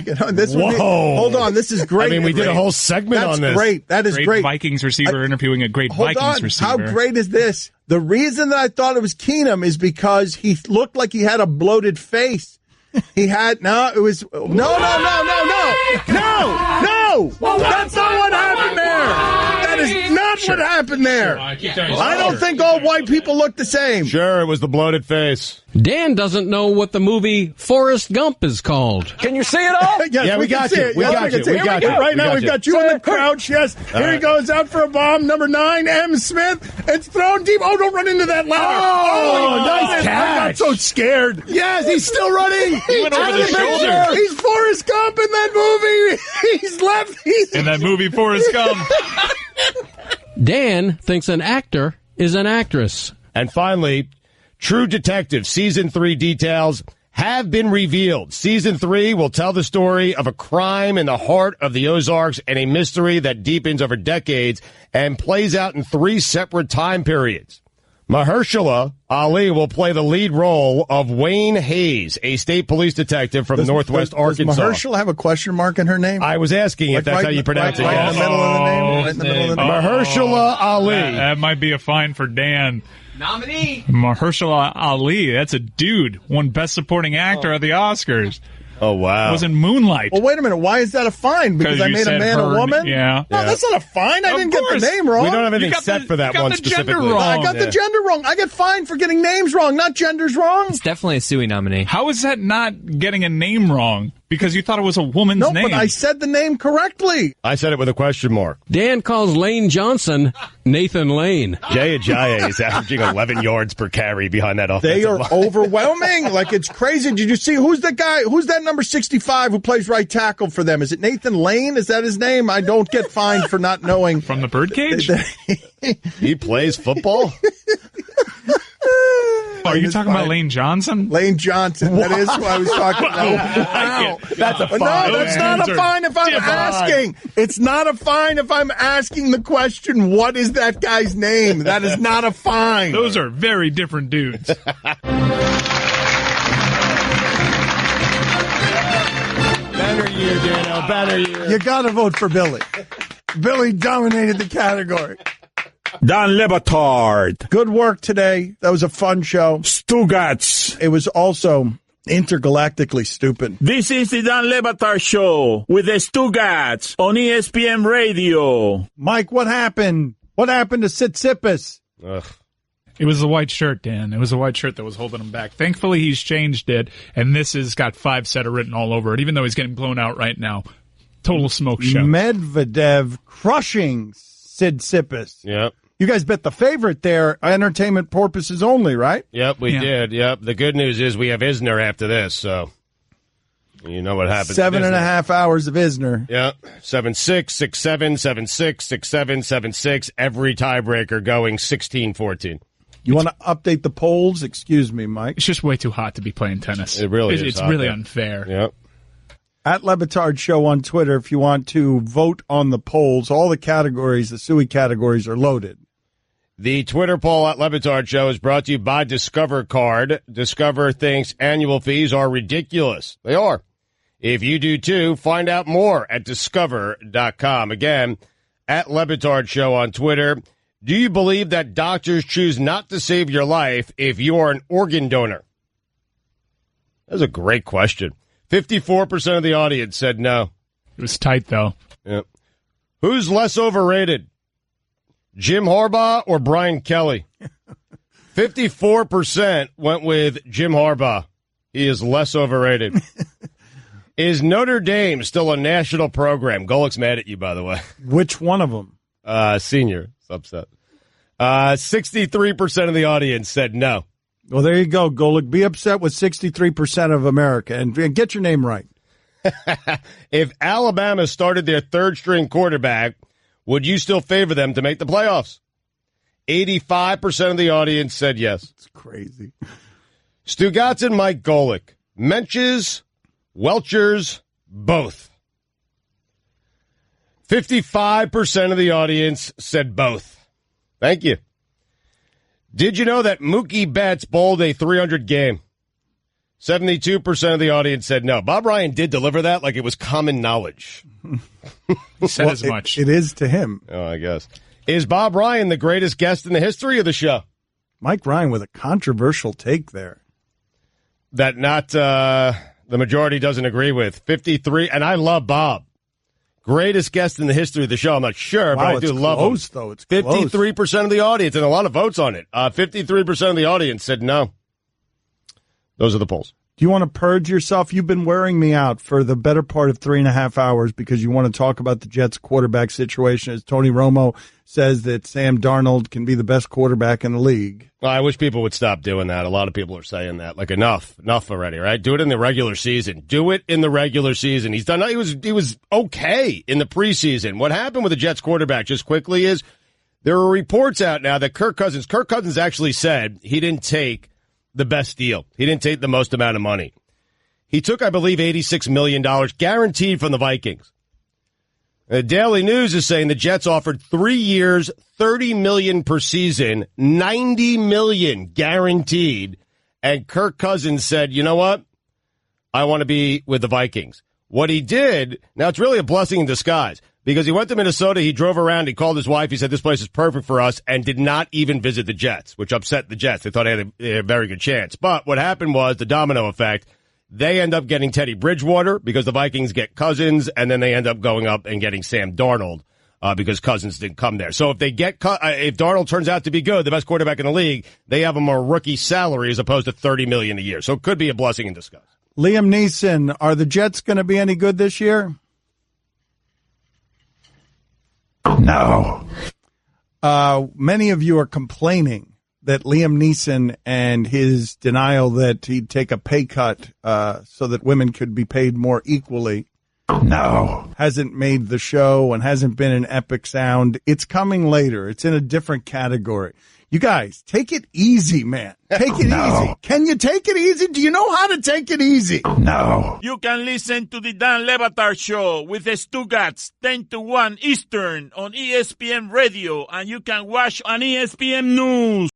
would be, hold on, this is great. I mean, we did a whole segment on this. That's great. That is great. Vikings receiver interviewing a great Vikings receiver. How great is this? The reason that I thought it was Keenum is because he looked like he had a bloated face. He had, no. That's not what happened there. That is not what happened there. I don't think all white people look the same. Sure, it was the bloated face. Dan doesn't know what the movie Forrest Gump is called. Can you see it all? Yes, Yeah, we got you. We got you. Right now, we've got you on the crouch. Yes. Here he goes out for a bomb. Number 9, M. Smith. It's thrown deep. Oh, don't run into that ladder. Oh, nice catch. I got so scared. Yes, he's still running. He went over the shoulder. He's Forrest Gump in that movie. He's left. In that movie, Forrest Gump. Dan thinks an actor is an actress. And finally, True Detective Season 3 details have been revealed. Season 3 will tell the story of a crime in the heart of the Ozarks and a mystery that deepens over decades and plays out in 3 separate time periods. Mahershala Ali will play the lead role of Wayne Hayes, a state police detective from Northwest Arkansas. Does Mahershala have a question mark in her name? I was asking if that's how you pronounce it. Right in the middle of the name. Right in the middle of the name. Mahershala Ali. That might be a fine for Dan. Nominee. Mahershala Ali. That's a dude. Won Best Supporting Actor at the Oscars. Oh, wow. Was in Moonlight. Well, wait a minute. Why is that a fine? Because I made a man a woman? Yeah. No, that's not a fine. I didn't get the name wrong. We don't have anything set for that one specifically. I got the gender wrong. I get fined for getting names wrong, not genders wrong. It's definitely a Suey nominee. How is that not getting a name wrong? Because you thought it was a woman's No, name. but I said the name correctly. I said it with a question mark. Dan calls Lane Johnson Nathan Lane. Jay Ajayi is averaging 11 yards per carry behind that offensive They are line. overwhelming. Like, it's crazy. Did you see who's the guy? Who's that number 65 who plays right tackle for them? Is it Nathan Lane? Is that his name? I don't get fined for not knowing. From the birdcage? He plays football? Are you talking about Lane Johnson? Lane Johnson. That is who I was talking about. Wow. That's a fine. No, that's not a fine if I'm asking. It's not a fine if I'm asking the question, what is that guy's name? That is not a fine. Those are very different dudes. Better year, Dano. Better year. You got to vote for Billy. Billy dominated the category. Dan Le Batard. Good work today. That was a fun show. Stugotz. It was also intergalactically stupid. This is the Dan Le Batard Show with the Stugotz on ESPN Radio. Mike, what happened? What happened to Tsitsipas? Ugh. It was the white shirt, Dan. It was the white shirt that was holding him back. Thankfully, he's changed it, and this has got 5-7 written all over it, even though he's getting blown out right now. Total smoke show. Medvedev crushing Tsitsipas. Yep. You guys bet the favorite there, entertainment purposes only, right? Yep, we did. Yep. The good news is we have Isner after this, so you know what happens. 7.5 hours of Isner. Yep. 7-6, 6-7, 7-6, 6-7, 7-6. Every tiebreaker going 16-14. You want to update the polls? Excuse me, Mike. It's just way too hot to be playing tennis. It really is. It's really unfair. Yep. At Le Batard Show on Twitter, if you want to vote on the polls, all the categories, the Suey categories, are loaded. The Twitter poll at Le Batard Show is brought to you by Discover Card. Discover thinks annual fees are ridiculous. They are. If you do too, find out more at discover.com. Again, at Le Batard Show on Twitter. Do you believe that doctors choose not to save your life if you are an organ donor? That's a great question. 54% of the audience said no. It was tight, though. Yep. Who's less overrated? Jim Harbaugh or Brian Kelly? 54% went with Jim Harbaugh. He is less overrated. Is Notre Dame still a national program? Golick's mad at you, by the way. Which one of them? Senior. It's upset. 63% of the audience said no. Well, there you go, Golick. Be upset with 63% of America and get your name right. If Alabama started their third-string quarterback, would you still favor them to make the playoffs? 85% of the audience said yes. It's crazy. Stugotz and Mike Golick. Menches, Welchers, both. 55% of the audience said both. Thank you. Did you know that Mookie Betts bowled a 300 game? 72% of the audience said no. Bob Ryan did deliver that like it was common knowledge. He said as much. It is to him. Oh, I guess. Is Bob Ryan the greatest guest in the history of the show? Mike Ryan with a controversial take there. That not the majority doesn't agree with. 53, and I love Bob. Greatest guest in the history of the show. I'm not sure, but I do love him. Though. It's 53% of the audience, and a lot of votes on it. 53% of the audience said no. Those are the polls. Do you want to purge yourself? You've been wearing me out for the better part of 3.5 hours because you want to talk about the Jets quarterback situation. As Tony Romo says that Sam Darnold can be the best quarterback in the league. Well, I wish people would stop doing that. A lot of people are saying that. Like, enough already, right? Do it in the regular season. Do it in the regular season. He's done. He was okay in the preseason. What happened with the Jets quarterback, just quickly, is there are reports out now that Kirk Cousins actually said he didn't take the best deal. He didn't take the most amount of money. He took, I believe, $86 million guaranteed from the Vikings. The Daily News is saying the Jets offered 3 years, $30 million per season, $90 million guaranteed. And Kirk Cousins said, you know what? I want to be with the Vikings. What he did, now it's really a blessing in disguise, because he went to Minnesota, he drove around, he called his wife, he said, this place is perfect for us, and did not even visit the Jets, which upset the Jets. They thought they had a very good chance. But what happened was the domino effect. They end up getting Teddy Bridgewater because the Vikings get Cousins, and then they end up going up and getting Sam Darnold because Cousins didn't come there. So if they get if Darnold turns out to be good, the best quarterback in the league, they have him a rookie salary as opposed to $30 million a year. So it could be a blessing in disguise. Liam Neeson, are the Jets going to be any good this year? No. Many of you are complaining that Liam Neeson and his denial that he'd take a pay cut so that women could be paid more equally hasn't made the show and hasn't been an epic sound. It's coming later. It's in a different category. You guys, take it easy, man. Take it easy. Can you take it easy? Do you know how to take it easy? No. You can listen to the Dan Le Batard Show with the Stugotz 10 to 1 Eastern on ESPN Radio, and you can watch on ESPN News.